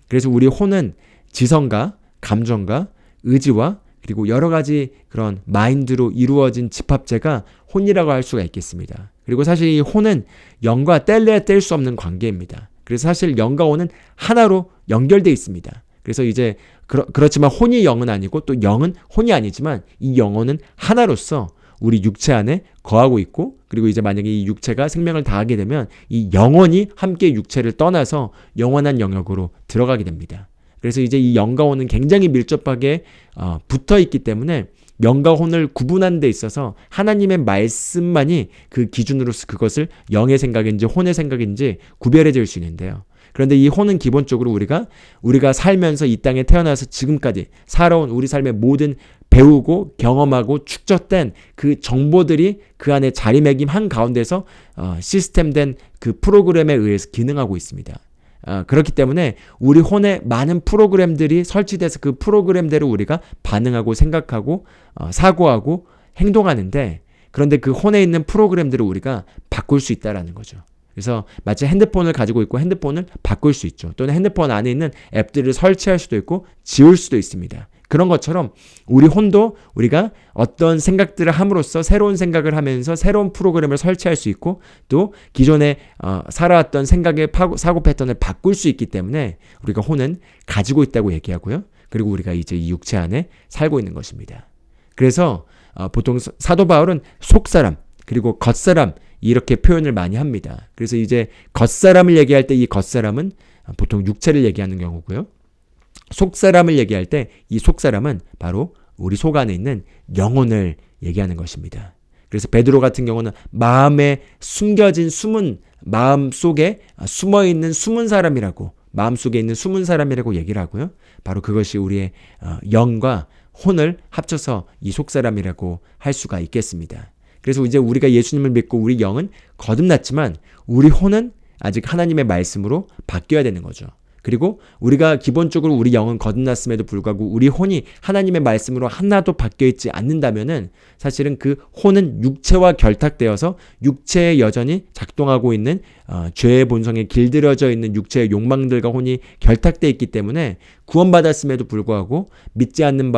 그래서 우리 혼은 지성과 감정과 의지와 그리고 여러 가지 그런 마인드로 이루어진 집합체가 혼이라고 할 수가 있겠습니다. 그리고 사실 이 혼은 영과 뗄래야 뗄 수 없는 관계입니다. 그래서 사실 영과 혼은 하나로 연결되어 있습니다. 그래서 이제 그렇지만 혼이 영은 아니고 또 영은 혼이 아니지만 이 영혼은 하나로서 우리 육체 안에 거하고 있고 그리고 이제 만약에 이 육체가 생명을 다하게 되면 이 영혼이 함께 육체를 떠나서 영원한 영역으로 들어가게 됩니다. 그래서 이제 이 영과 혼은 굉장히 밀접하게 붙어 있기 때문에 영과 혼을 구분하는 데 있어서 하나님의 말씀만이 그 기준으로서 그것을 영의 생각인지 혼의 생각인지 구별해 줄 수 있는데요. 그런데 이 혼은 기본적으로 우리가 살면서 이 땅에 태어나서 지금까지 살아온 우리 삶의 모든 배우고 경험하고 축적된 그 정보들이 그 안에 자리매김한 가운데서 시스템된 그 프로그램에 의해서 기능하고 있습니다. 그렇기 때문에 우리 혼에 많은 프로그램들이 설치돼서 그 프로그램대로 우리가 반응하고 생각하고 사고하고 행동하는데, 그런데 그 혼에 있는 프로그램들을 우리가 바꿀 수 있다라는 거죠. 그래서 마치 핸드폰을 가지고 있고 핸드폰을 바꿀 수 있죠. 또는 핸드폰 안에 있는 앱들을 설치할 수도 있고 지울 수도 있습니다. 그런 것처럼 우리 혼도 우리가 어떤 생각들을 함으로써 새로운 생각을 하면서 새로운 프로그램을 설치할 수 있고, 또 기존에 살아왔던 생각의 사고 패턴을 바꿀 수 있기 때문에 우리가 혼은 가지고 있다고 얘기하고요. 그리고 우리가 이제 이 육체 안에 살고 있는 것입니다. 그래서 보통 사도 바울은 속사람 그리고 겉사람 이렇게 표현을 많이 합니다. 그래서 이제 겉사람을 얘기할 때 이 겉사람은 보통 육체를 얘기하는 경우고요. 속사람을 얘기할 때 이 속사람은 바로 우리 속 안에 있는 영혼을 얘기하는 것입니다. 그래서 베드로 같은 경우는 마음에 숨겨진 마음 속에 숨어있는 숨은 사람이라고, 마음속에 있는 숨은 사람이라고 얘기를 하고요. 바로 그것이 우리의 영과 혼을 합쳐서 이 속사람이라고 할 수가 있겠습니다. 그래서 이제 우리가 예수님을 믿고 우리 영은 거듭났지만 우리 혼은 아직 하나님의 말씀으로 바뀌어야 되는 거죠. 그리고 우리가 기본적으로 우리 영은 거듭났음에도 불구하고 우리 혼이 하나님의 말씀으로 하나도 바뀌어있지 않는다면은 사실은 그 혼은 육체와 결탁되어서 육체에 여전히 작동하고 있는 죄의 본성에 길들여져 있는 육체의 욕망들과 혼이 결탁되어 있기 때문에 구원받았음에도 불구하고 믿지 않는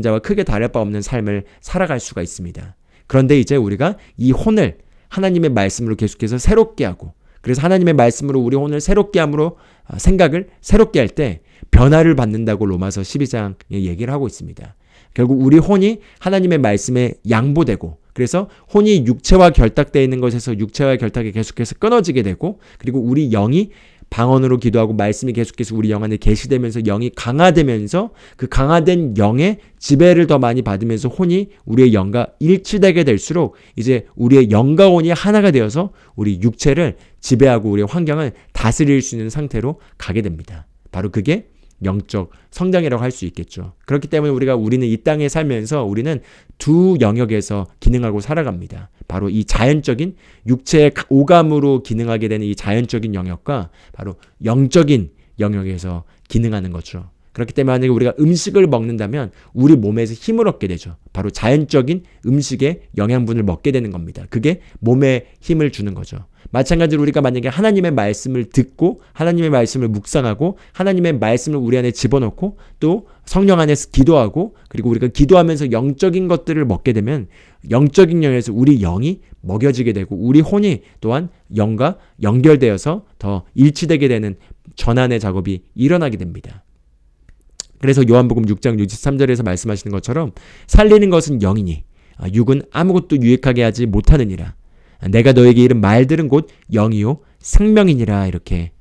자와 크게 다를 바 없는 삶을 살아갈 수가 있습니다. 그런데 이제 우리가 이 혼을 하나님의 말씀으로 계속해서 새롭게 하고, 그래서 하나님의 말씀으로 우리 혼을 새롭게 함으로 생각을 새롭게 할 때 변화를 받는다고 로마서 12장에 얘기를 하고 있습니다. 결국 우리 혼이 하나님의 말씀에 양보되고, 그래서 혼이 육체와 결탁되어 있는 것에서 육체와 결탁이 계속해서 끊어지게 되고, 그리고 우리 영이 방언으로 기도하고 말씀이 계속해서 우리 영 안에 계시되면서 영이 강화되면서 그 강화된 영의 지배를 더 많이 받으면서 혼이 우리의 영과 일치되게 될수록 이제 우리의 영과 혼이 하나가 되어서 우리 육체를 지배하고 우리의 환경을 다스릴 수 있는 상태로 가게 됩니다. 바로 그게 영적 성장이라고 할 수 있겠죠. 그렇기 때문에 우리는 이 땅에 살면서 우리는 두 영역에서 기능하고 살아갑니다. 바로 이 자연적인 육체의 오감으로 기능하게 되는 이 자연적인 영역과 바로 영적인 영역에서 기능하는 거죠. 그렇기 때문에 만약에 우리가 음식을 먹는다면 우리 몸에서 힘을 얻게 되죠. 바로 자연적인 음식의 영양분을 먹게 되는 겁니다. 그게 몸에 힘을 주는 거죠. 마찬가지로 우리가 만약에 하나님의 말씀을 듣고 하나님의 말씀을 묵상하고 하나님의 말씀을 우리 안에 집어넣고 또 성령 안에서 기도하고, 그리고 우리가 기도하면서 영적인 것들을 먹게 되면 영적인 영에서 우리 영이 먹여지게 되고 우리 혼이 또한 영과 연결되어서 더 일치되게 되는 전환의 작업이 일어나게 됩니다. 그래서 요한복음 6장 63절에서 말씀하시는 것처럼 살리는 것은 영이니 육은 아무것도 유익하게 하지 못하느니라. 내가 너에게 이른 말들은 곧 영이요 생명이니라, 이렇게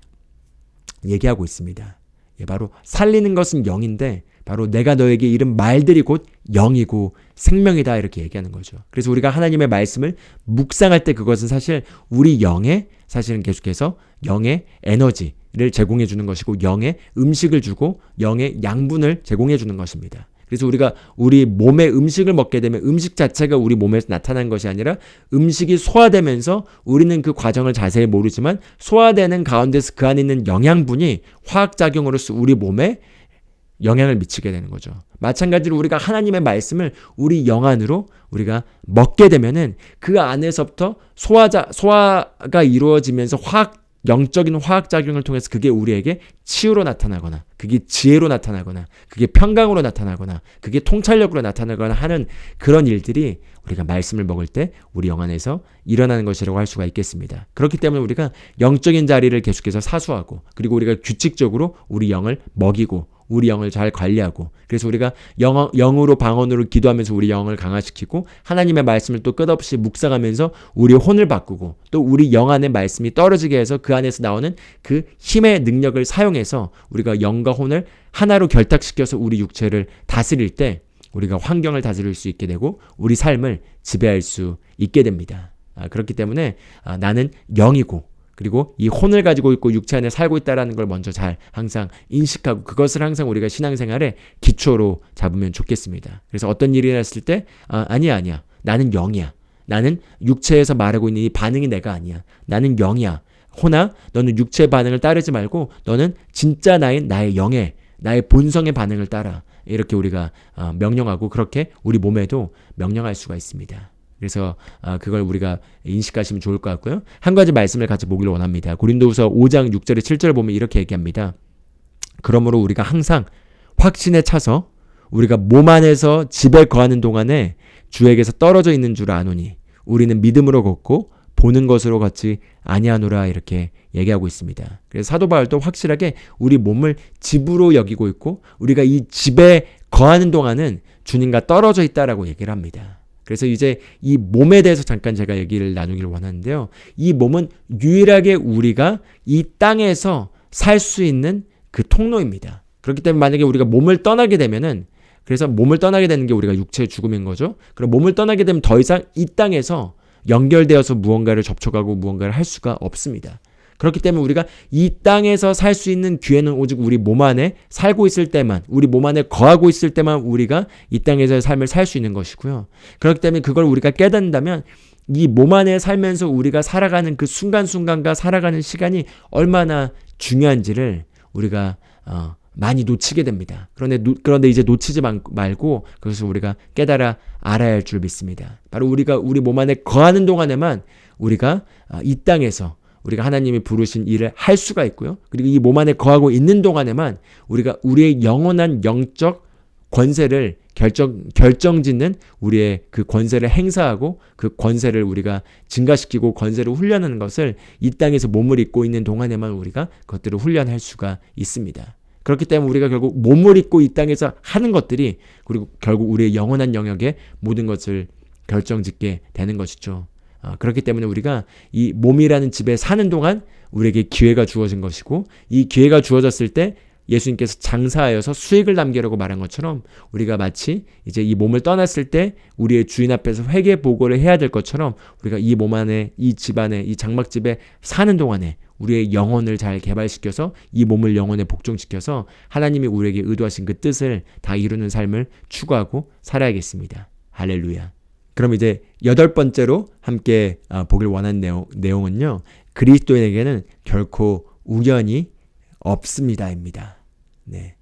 얘기하고 있습니다. 바로 살리는 것은 영인데 바로 내가 너에게 이른 말들이 곧 영이고 생명이다, 이렇게 얘기하는 거죠. 그래서 우리가 하나님의 말씀을 묵상할 때 그것은 사실 우리 영에 사실은 계속해서 영의 에너지를 제공해 주는 것이고 영의 음식을 주고 영의 양분을 제공해 주는 것입니다. 그래서 우리가 우리 몸에 음식을 먹게 되면 음식 자체가 우리 몸에서 나타나는 것이 아니라 음식이 소화되면서 우리는 그 과정을 자세히 모르지만 소화되는 가운데서 그 안에 있는 영양분이 화학작용으로서 우리 몸에 영향을 미치게 되는 거죠. 마찬가지로 우리가 하나님의 말씀을 우리 영 안으로 우리가 먹게 되면은 그 안에서부터 소화가 이루어지면서 영적인 화학작용을 통해서 그게 우리에게 치유로 나타나거나 그게 지혜로 나타나거나 그게 평강으로 나타나거나 그게 통찰력으로 나타나거나 하는 그런 일들이 우리가 말씀을 먹을 때 우리 영 안에서 일어나는 것이라고 할 수가 있겠습니다. 그렇기 때문에 우리가 영적인 자리를 계속해서 사수하고, 그리고 우리가 규칙적으로 우리 영을 먹이고 우리 영을 잘 관리하고, 그래서 우리가 영으로 방언으로 기도하면서 우리 영을 강화시키고 하나님의 말씀을 또 끝없이 묵상하면서 우리의 혼을 바꾸고 또 우리 영 안에 말씀이 떨어지게 해서 그 안에서 나오는 그 힘의 능력을 사용해서 우리가 영과 혼을 하나로 결탁시켜서 우리 육체를 다스릴 때 우리가 환경을 다스릴 수 있게 되고 우리 삶을 지배할 수 있게 됩니다. 그렇기 때문에 나는 영이고 그리고 이 혼을 가지고 있고 육체 안에 살고 있다는 걸 먼저 잘 항상 인식하고 그것을 항상 우리가 신앙생활의 기초로 잡으면 좋겠습니다. 그래서 어떤 일이 일어났을 때 아니야. 나는 영이야. 나는 육체에서 말하고 있는 이 반응이 내가 아니야. 나는 영이야. 호나 너는 육체의 반응을 따르지 말고 너는 진짜 나의 영의 나의 본성의 반응을 따라. 이렇게 우리가 명령하고 그렇게 우리 몸에도 명령할 수가 있습니다. 그래서 그걸 우리가 인식하시면 좋을 것 같고요. 한 가지 말씀을 같이 보기를 원합니다. 고린도후서 5장 6절에 7절 보면 이렇게 얘기합니다. 그러므로 우리가 항상 확신에 차서 우리가 몸 안에서 집에 거하는 동안에 주에게서 떨어져 있는 줄 아노니 우리는 믿음으로 걷고 보는 것으로 걷지 아니하노라 이렇게 얘기하고 있습니다. 그래서 사도 바울도 확실하게 우리 몸을 집으로 여기고 있고 우리가 이 집에 거하는 동안은 주님과 떨어져 있다라고 얘기를 합니다. 그래서 이제 이 몸에 대해서 잠깐 제가 얘기를 나누기를 원하는데요. 이 몸은 유일하게 우리가 이 땅에서 살 수 있는 그 통로입니다. 그렇기 때문에 만약에 우리가 몸을 떠나게 되면은 그래서 몸을 떠나게 되는 게 우리가 육체의 죽음인 거죠. 그럼 몸을 떠나게 되면 더 이상 이 땅에서 연결되어서 무언가를 접촉하고 무언가를 할 수가 없습니다. 그렇기 때문에 우리가 이 땅에서 살 수 있는 기회는 오직 우리 몸 안에 살고 있을 때만, 우리 몸 안에 거하고 있을 때만 우리가 이 땅에서의 삶을 살 수 있는 것이고요. 그렇기 때문에 그걸 우리가 깨닫는다면 이 몸 안에 살면서 우리가 살아가는 그 순간순간과 살아가는 시간이 얼마나 중요한지를 우리가 많이 놓치게 됩니다. 그런데 이제 놓치지 말고 그것을 우리가 깨달아 알아야 할 줄 믿습니다. 바로 우리가 우리 몸 안에 거하는 동안에만 우리가 이 땅에서 우리가 하나님이 부르신 일을 할 수가 있고요. 그리고 이 몸 안에 거하고 있는 동안에만 우리가 우리의 영원한 영적 권세를 결정짓는 우리의 그 권세를 행사하고 그 권세를 우리가 증가시키고 권세를 훈련하는 것을 이 땅에서 몸을 입고 있는 동안에만 우리가 그것들을 훈련할 수가 있습니다. 그렇기 때문에 우리가 결국 몸을 입고 이 땅에서 하는 것들이 그리고 결국 우리의 영원한 영역에 모든 것을 결정짓게 되는 것이죠. 그렇기 때문에 우리가 이 몸이라는 집에 사는 동안 우리에게 기회가 주어진 것이고 이 기회가 주어졌을 때 예수님께서 장사하여서 수익을 남기려고 말한 것처럼 우리가 마치 이제 이 몸을 떠났을 때 우리의 주인 앞에서 회개 보고를 해야 될 것처럼 우리가 이 몸 안에 이 집 안에 이 장막집에 사는 동안에 우리의 영혼을 잘 개발시켜서 이 몸을 영혼에 복종시켜서 하나님이 우리에게 의도하신 그 뜻을 다 이루는 삶을 추구하고 살아야겠습니다. 할렐루야. 그럼 이제 8번째로 함께 보길 원하는 내용은요. 그리스도인에게는 결코 우연이 없습니다입니다. 네.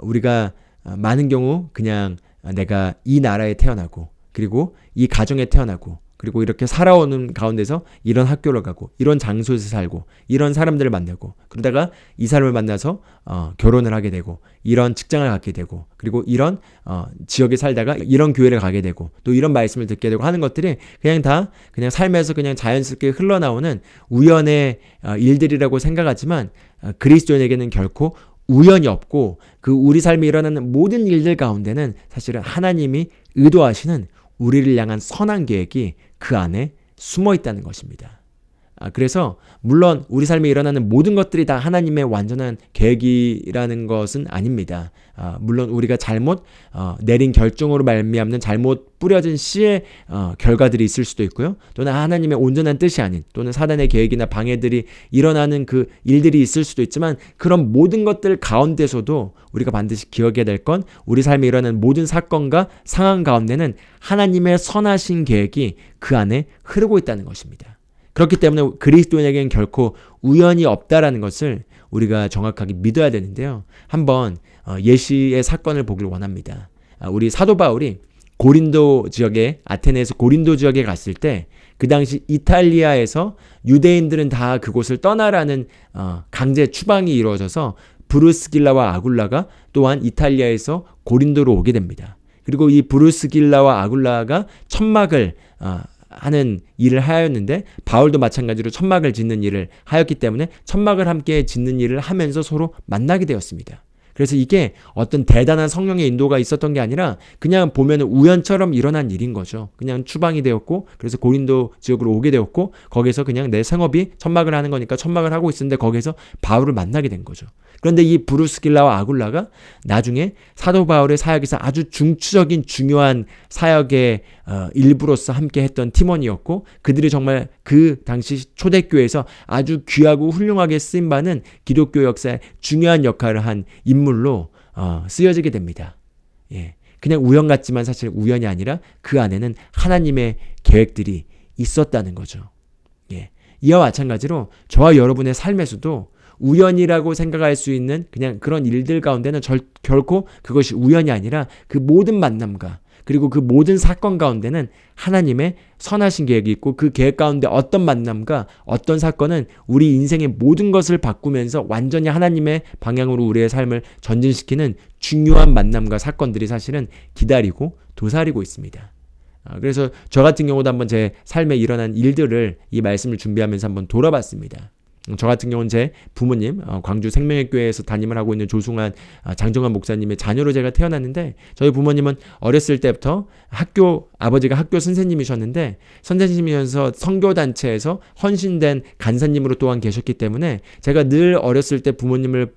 우리가 많은 경우 그냥 내가 이 나라에 태어나고 그리고 이 가정에 태어나고 그리고 이렇게 살아오는 가운데서 이런 학교를 가고 이런 장소에서 살고 이런 사람들을 만나고 그러다가 이 사람을 만나서 결혼을 하게 되고 이런 직장을 갖게 되고 그리고 이런 지역에 살다가 이런 교회를 가게 되고 또 이런 말씀을 듣게 되고 하는 것들이 그냥 삶에서 그냥 자연스럽게 흘러나오는 우연의 일들이라고 생각하지만 그리스도인에게는 결코 우연이 없고 그 우리 삶에 일어나는 모든 일들 가운데는 사실은 하나님이 의도하시는 우리를 향한 선한 계획이 그 안에 숨어 있다는 것입니다. 그래서 물론 우리 삶에 일어나는 모든 것들이 다 하나님의 완전한 계획이라는 것은 아닙니다. 물론 우리가 잘못 내린 결정으로 말미암는 잘못 뿌려진 씨의 결과들이 있을 수도 있고요. 또는 하나님의 온전한 뜻이 아닌 또는 사단의 계획이나 방해들이 일어나는 그 일들이 있을 수도 있지만 그런 모든 것들 가운데서도 우리가 반드시 기억해야 될 건 우리 삶에 일어나는 모든 사건과 상황 가운데는 하나님의 선하신 계획이 그 안에 흐르고 있다는 것입니다. 그렇기 때문에 그리스도인에게는 결코 우연이 없다라는 것을 우리가 정확하게 믿어야 되는데요. 한번 예시의 사건을 보길 원합니다. 우리 사도 바울이 고린도 지역에 아테네에서 고린도 지역에 갔을 때 그 당시 이탈리아에서 유대인들은 다 그곳을 떠나라는 강제 추방이 이루어져서 브루스길라와 아굴라가 또한 이탈리아에서 고린도로 오게 됩니다. 그리고 이 브루스길라와 아굴라가 천막을 하는 일을 하였는데 바울도 마찬가지로 천막을 짓는 일을 하였기 때문에 천막을 함께 짓는 일을 하면서 서로 만나게 되었습니다. 그래서 이게 어떤 대단한 성령의 인도가 있었던 게 아니라 그냥 보면 우연처럼 일어난 일인 거죠. 그냥 추방이 되었고 그래서 고린도 지역으로 오게 되었고 거기서 그냥 내 생업이 천막을 하는 거니까 천막을 하고 있었는데 거기서 바울을 만나게 된 거죠. 그런데 이 브루스길라와 아굴라가 나중에 사도 바울의 사역에서 아주 중추적인 중요한 사역의 일부로서 함께 했던 팀원이었고 그들이 정말 그 당시 초대교회에서 아주 귀하고 훌륭하게 쓰임받는 기독교 역사에 중요한 역할을 한 인물로 쓰여지게 됩니다. 예, 그냥 우연 같지만 사실 우연이 아니라 그 안에는 하나님의 계획들이 있었다는 거죠. 예, 이와 마찬가지로 저와 여러분의 삶에서도 우연이라고 생각할 수 있는 그냥 그런 일들 가운데는 결코 그것이 우연이 아니라 그 모든 만남과 그리고 그 모든 사건 가운데는 하나님의 선하신 계획이 있고 그 계획 가운데 어떤 만남과 어떤 사건은 우리 인생의 모든 것을 바꾸면서 완전히 하나님의 방향으로 우리의 삶을 전진시키는 중요한 만남과 사건들이 사실은 기다리고 도사리고 있습니다. 그래서 저 같은 경우도 한번 제 삶에 일어난 일들을 이 말씀을 준비하면서 한번 돌아봤습니다. 저 같은 경우는 제 부모님 광주 생명의교회에서 담임을 하고 있는 조승환 장정환 목사님의 자녀로 제가 태어났는데 저희 부모님은 어렸을 때부터 아버지가 학교 선생님이셨는데 선생님이면서 선교단체에서 헌신된 간사님으로 또한 계셨기 때문에 제가 늘 어렸을 때 부모님을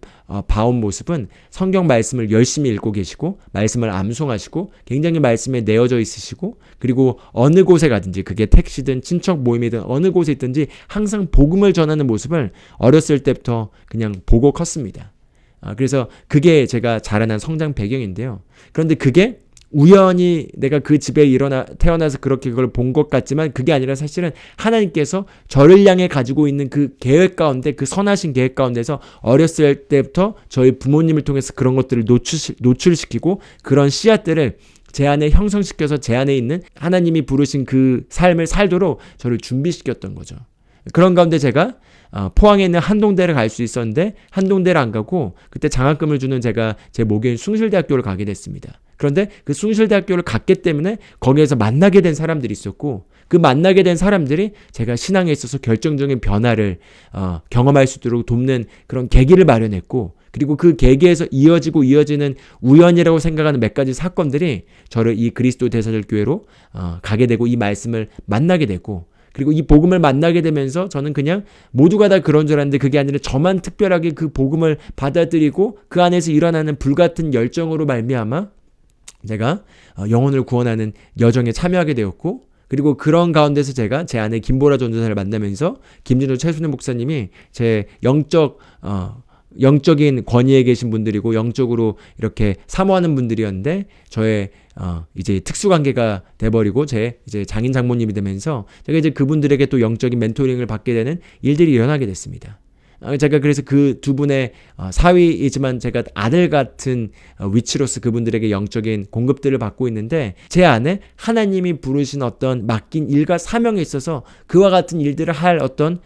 봐온 모습은 성경 말씀을 열심히 읽고 계시고 말씀을 암송하시고 굉장히 말씀에 내어져 있으시고 그리고 어느 곳에 가든지 그게 택시든 친척 모임이든 어느 곳에 있든지 항상 복음을 전하는 모습을 어렸을 때부터 그냥 보고 컸습니다. 그래서 그게 제가 자라난 성장 배경인데요. 그런데 그게 우연히 내가 그 집에 태어나서 그렇게 그걸 본 것 같지만 그게 아니라 사실은 하나님께서 저를 향해 가지고 있는 그 계획 가운데 그 선하신 계획 가운데서 어렸을 때부터 저희 부모님을 통해서 그런 것들을 노출시키고 그런 씨앗들을 제 안에 형성시켜서 제 안에 있는 하나님이 부르신 그 삶을 살도록 저를 준비시켰던 거죠. 그런 가운데 제가 포항에 있는 한동대를 갈 수 있었는데 한동대를 안 가고 그때 장학금을 주는 제가 제 모교인 숭실대학교를 가게 됐습니다. 그런데 그 숭실대학교를 갔기 때문에 거기에서 만나게 된 사람들이 있었고 그 만나게 된 사람들이 제가 신앙에 있어서 결정적인 변화를 경험할 수 있도록 돕는 그런 계기를 마련했고 그리고 그 계기에서 이어지는 우연이라고 생각하는 몇 가지 사건들이 저를 이 그리스도 대사절교회로 가게 되고 이 말씀을 만나게 되고 그리고 이 복음을 만나게 되면서 저는 그냥 모두가 다 그런 줄 알았는데 그게 아니라 저만 특별하게 그 복음을 받아들이고 그 안에서 일어나는 불같은 열정으로 말미암아 제가 영혼을 구원하는 여정에 참여하게 되었고 그리고 그런 가운데서 제가 제 아내 김보라 전도사를 만나면서 김진호 최순현 목사님이 제 영적인 권위에 계신 분들이고 영적으로 이렇게 사모하는 분들이었는데 저의 이제 특수관계가 돼버리고 제 이제 장인 장모님이 되면서 제가 이제 그분들에게 또 영적인 멘토링을 받게 되는 일들이 일어나게 됐습니다. 제가 그래서 그 두 분의 사위이지만 제가 아들 같은 위치로서 그분들에게 영적인 공급들을 받고 있는데 제 안에 하나님이 부르신 어떤 맡긴 일과 사명에 있어서 그와 같은 일들을 할 어떤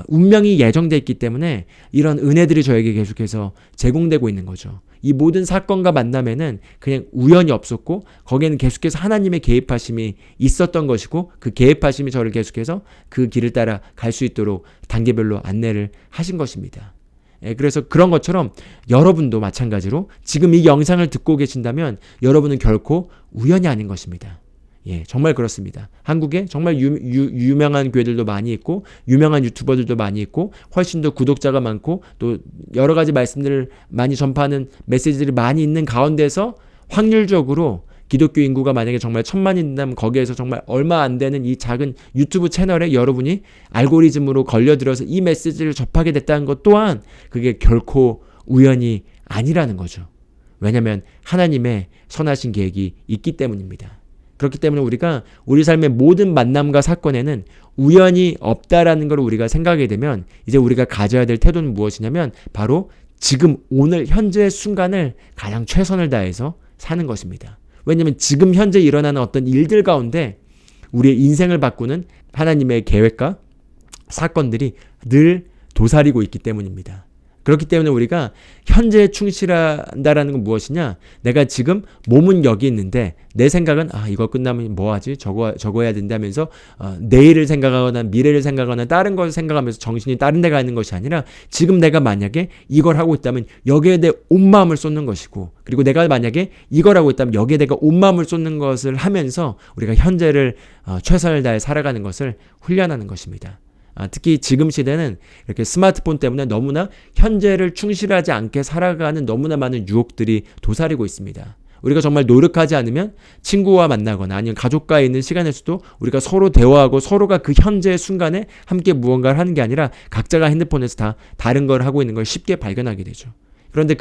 운명이 예정되어 있기 때문에 이런 은혜들이 저에게 계속해서 제공되고 있는 거죠. 이 모든 사건과 만남에는 그냥 우연이 없었고 거기에는 계속해서 하나님의 개입하심이 있었던 것이고 그 개입하심이 저를 계속해서 그 길을 따라 갈 수 있도록 단계별로 안내를 하신 것입니다. 그래서 그런 것처럼 여러분도 마찬가지로 지금 이 영상을 듣고 계신다면 여러분은 결코 우연이 아닌 것입니다. 예, 정말 그렇습니다. 한국에 정말 유명한 교회들도 많이 있고 유명한 유튜버들도 많이 있고 훨씬 더 구독자가 많고 또 여러 가지 말씀들을 많이 전파하는 메시지들이 많이 있는 가운데서 확률적으로 기독교 인구가 만약에 정말 1000만이 된다면 거기에서 정말 얼마 안 되는 이 작은 유튜브 채널에 여러분이 알고리즘으로 걸려들어서 이 메시지를 접하게 됐다는 것 또한 그게 결코 우연이 아니라는 거죠. 왜냐하면 하나님의 선하신 계획이 있기 때문입니다. 그렇기 때문에 우리가 우리 삶의 모든 만남과 사건에는 우연이 없다라는 걸 우리가 생각하게 되면 이제 우리가 가져야 될 태도는 무엇이냐면 바로 지금 오늘 현재의 순간을 가장 최선을 다해서 사는 것입니다. 왜냐하면 지금 현재 일어나는 어떤 일들 가운데 우리의 인생을 바꾸는 하나님의 계획과 사건들이 늘 도사리고 있기 때문입니다. 그렇기 때문에 우리가 현재에 충실한다라는 건 무엇이냐? 내가 지금 몸은 여기 있는데 내 생각은 이거 끝나면 뭐 하지? 저거 해야 된다면서 내일을 생각하거나 미래를 생각하거나 다른 걸 생각하면서 정신이 다른 데 가 있는 것이 아니라 지금 내가 만약에 이걸 하고 있다면 여기에 내 온 마음을 쏟는 것이고, 그리고 내가 만약에 이걸 하고 있다면 여기에 내가 온 마음을 쏟는 것을 하면서 우리가 현재를 최선을 다해 살아가는 것을 훈련하는 것입니다. 특히 지금 시대는 이렇게 스마트폰 때문에 너무나 현재를 충실하지 않게 살아가는 너무나 많은 유혹들이 도사리고 있습니다. 우리가 정말 노력하지 않으면 친구와 만나거나 아니면 가족과 있는 시간에서도 우리가 서로 대화하고 서로가 그 현재의 순간에 함께 무언가를 하는 게 아니라 각자가 핸드폰에서 다 다른 걸 하고 있는 걸 쉽게 발견하게 되죠. 그런데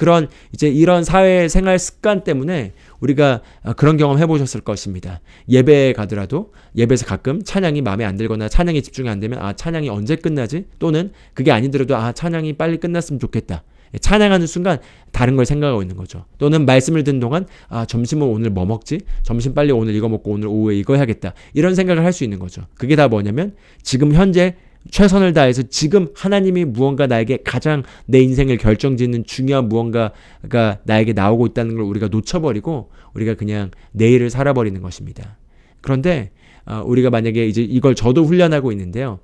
이런 사회생활 습관 때문에 우리가 그런 경험 해보셨을 것입니다. 예배에 가더라도 예배에서 가끔 찬양이 마음에 안 들거나 찬양에 집중이 안 되면 찬양이 언제 끝나지? 또는 그게 아니더라도 찬양이 빨리 끝났으면 좋겠다. 찬양하는 순간 다른 걸 생각하고 있는 거죠. 또는 말씀을 듣는 동안 점심은 오늘 뭐 먹지? 점심 빨리 오늘 이거 먹고 오늘 오후에 이거 해야겠다. 이런 생각을 할 수 있는 거죠. 그게 다 뭐냐면 지금 현재 최선을 다해서 지금 하나님이 무언가 나에게 가장 내 인생을 결정짓는 중요한 무언가가 나에게 나오고 있다는 걸 우리가 놓쳐버리고 우리가 그냥 내일을 살아버리는 것입니다. 그런데 우리가 만약에 이제 이걸 저도 훈련하고 있는데요.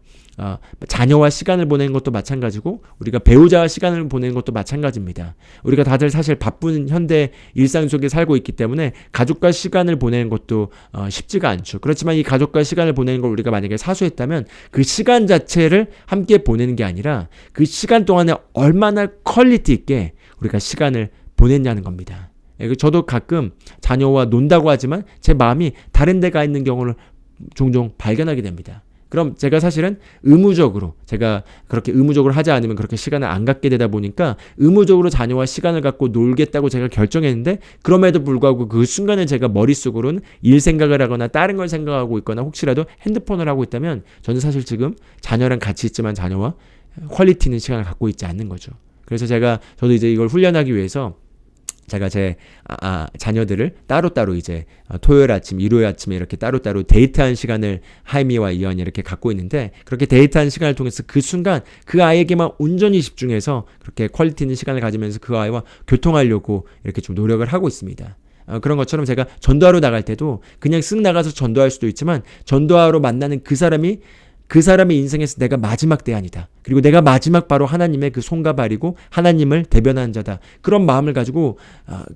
자녀와 시간을 보내는 것도 마찬가지고 우리가 배우자와 시간을 보내는 것도 마찬가지입니다. 우리가 다들 사실 바쁜 현대 일상 속에 살고 있기 때문에 가족과 시간을 보내는 것도 쉽지가 않죠. 그렇지만 이 가족과 시간을 보내는 걸 우리가 만약에 사수했다면 그 시간 자체를 함께 보내는 게 아니라 그 시간 동안에 얼마나 퀄리티 있게 우리가 시간을 보냈냐는 겁니다. 저도 가끔 자녀와 논다고 하지만 제 마음이 다른 데 가 있는 경우를 종종 발견하게 됩니다. 그럼 제가 사실은 제가 그렇게 의무적으로 하지 않으면 그렇게 시간을 안 갖게 되다 보니까 의무적으로 자녀와 시간을 갖고 놀겠다고 제가 결정했는데 그럼에도 불구하고 그 순간에 제가 머릿속으로는 일 생각을 하거나 다른 걸 생각하고 있거나 혹시라도 핸드폰을 하고 있다면 저는 사실 지금 자녀랑 같이 있지만 자녀와 퀄리티 있는 시간을 갖고 있지 않는 거죠. 그래서 저도 이제 이걸 훈련하기 위해서 제가 제 자녀들을 따로따로 이제 토요일 아침, 일요일 아침에 이렇게 따로따로 데이트한 시간을 하이미와 이언이 이렇게 갖고 있는데 그렇게 데이트한 시간을 통해서 그 순간 그 아이에게만 온전히 집중해서 그렇게 퀄리티 있는 시간을 가지면서 그 아이와 교통하려고 이렇게 좀 노력을 하고 있습니다. 그런 것처럼 제가 전도하러 나갈 때도 그냥 쓱 나가서 전도할 수도 있지만 전도하러 만나는 그 사람의 인생에서 내가 마지막 대안이다. 그리고 내가 마지막 바로 하나님의 그 손과 발이고 하나님을 대변하는 자다. 그런 마음을 가지고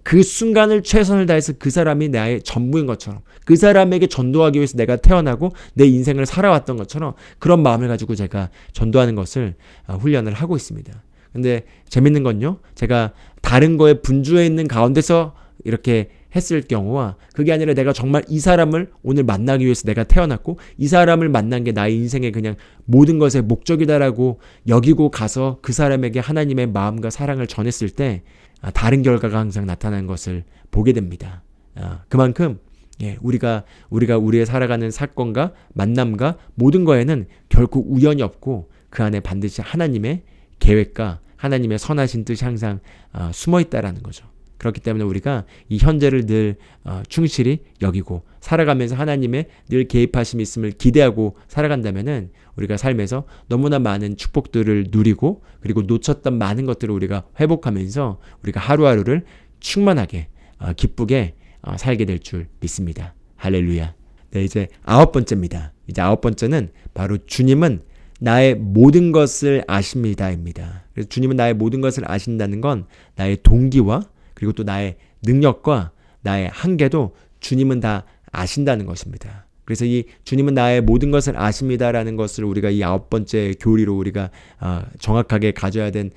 그 순간을 최선을 다해서 그 사람이 나의 전부인 것처럼 그 사람에게 전도하기 위해서 내가 태어나고 내 인생을 살아왔던 것처럼 그런 마음을 가지고 제가 전도하는 것을 훈련을 하고 있습니다. 근데 재밌는 건요. 제가 다른 거에 분주해 있는 가운데서 이렇게 했을 경우와 그게 아니라 내가 정말 이 사람을 오늘 만나기 위해서 내가 태어났고 이 사람을 만난 게 나의 인생의 그냥 모든 것의 목적이다라고 여기고 가서 그 사람에게 하나님의 마음과 사랑을 전했을 때 다른 결과가 항상 나타나는 것을 보게 됩니다. 그만큼 우리가 우리의 살아가는 사건과 만남과 모든 거에는 결코 우연이 없고 그 안에 반드시 하나님의 계획과 하나님의 선하신 뜻이 항상 숨어 있다라는 거죠. 그렇기 때문에 우리가 이 현재를 늘 충실히 여기고 살아가면서 하나님의 늘 개입하심이 있음을 기대하고 살아간다면은 우리가 삶에서 너무나 많은 축복들을 누리고 그리고 놓쳤던 많은 것들을 우리가 회복하면서 우리가 하루하루를 충만하게 기쁘게 살게 될 줄 믿습니다. 할렐루야. 네, 이제 9번째입니다. 이제 9번째는 바로 주님은 나의 모든 것을 아십니다입니다. 그래서 주님은 나의 모든 것을 아신다는 건 나의 동기와 그리고 또 나의 능력과 나의 한계도 주님은 다 아신다는 것입니다. 그래서 이 주님은 나의 모든 것을 아십니다라는 것을 우리가 이 9번째 교리로 우리가 정확하게 가져야 되는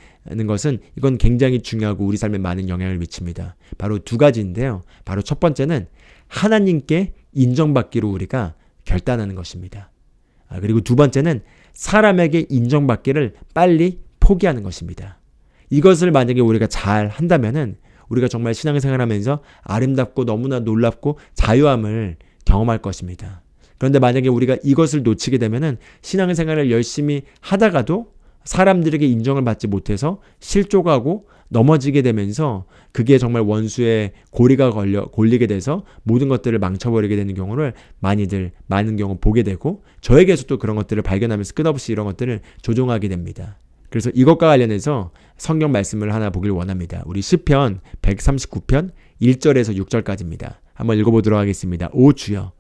것은 이건 굉장히 중요하고 우리 삶에 많은 영향을 미칩니다. 바로 두 가지인데요. 바로 첫 번째는 하나님께 인정받기로 우리가 결단하는 것입니다. 그리고 두 번째는 사람에게 인정받기를 빨리 포기하는 것입니다. 이것을 만약에 우리가 잘 한다면은 우리가 정말 신앙생활 하면서 아름답고 너무나 놀랍고 자유함을 경험할 것입니다. 그런데 만약에 우리가 이것을 놓치게 되면은 신앙생활을 열심히 하다가도 사람들에게 인정을 받지 못해서 실족하고 넘어지게 되면서 그게 정말 원수의 고리가 골리게 돼서 모든 것들을 망쳐버리게 되는 경우를 많은 경우 보게 되고 저에게서도 그런 것들을 발견하면서 끝없이 이런 것들을 조종하게 됩니다. 그래서 이것과 관련해서 성경 말씀을 하나 보길 원합니다. 우리 시편 139편 1절에서 6절까지입니다. 한번 읽어보도록 하겠습니다. 오 주여,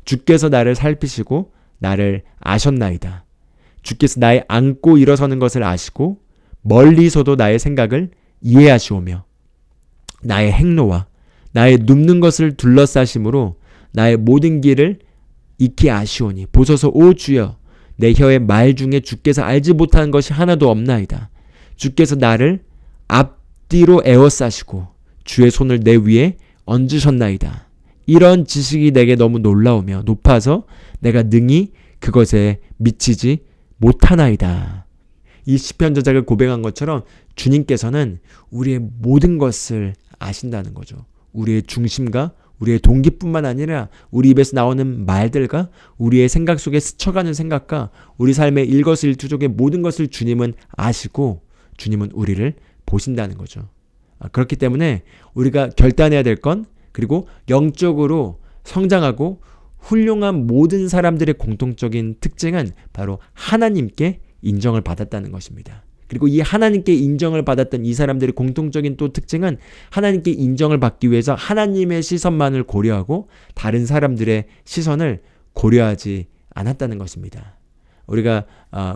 주께서 나를 살피시고 나를 아셨나이다. 주께서 나의 앉고 일어서는 것을 아시고 멀리서도 나의 생각을 이해하시오며 나의 행로와 나의 눕는 것을 둘러싸심으로 나의 모든 길을 익히 아시오니 보소서 오 주여, 내 혀의 말 중에 주께서 알지 못하는 것이 하나도 없나이다. 주께서 나를 앞뒤로 에워싸시고 주의 손을 내 위에 얹으셨나이다. 이런 지식이 내게 너무 놀라우며 높아서 내가 능히 그것에 미치지 못하나이다. 이 시편 저자가 고백한 것처럼 주님께서는 우리의 모든 것을 아신다는 거죠. 우리의 중심과 우리의 동기뿐만 아니라 우리 입에서 나오는 말들과 우리의 생각 속에 스쳐가는 생각과 우리 삶의 일거수일투족의 모든 것을 주님은 아시고 주님은 우리를 보신다는 거죠. 그렇기 때문에 우리가 결단해야 될 건, 그리고 영적으로 성장하고 훌륭한 모든 사람들의 공통적인 특징은 바로 하나님께 인정을 받았다는 것입니다. 그리고 이 하나님께 인정을 받았던 이 사람들의 공통적인 또 특징은 하나님께 인정을 받기 위해서 하나님의 시선만을 고려하고 다른 사람들의 시선을 고려하지 않았다는 것입니다. 우리가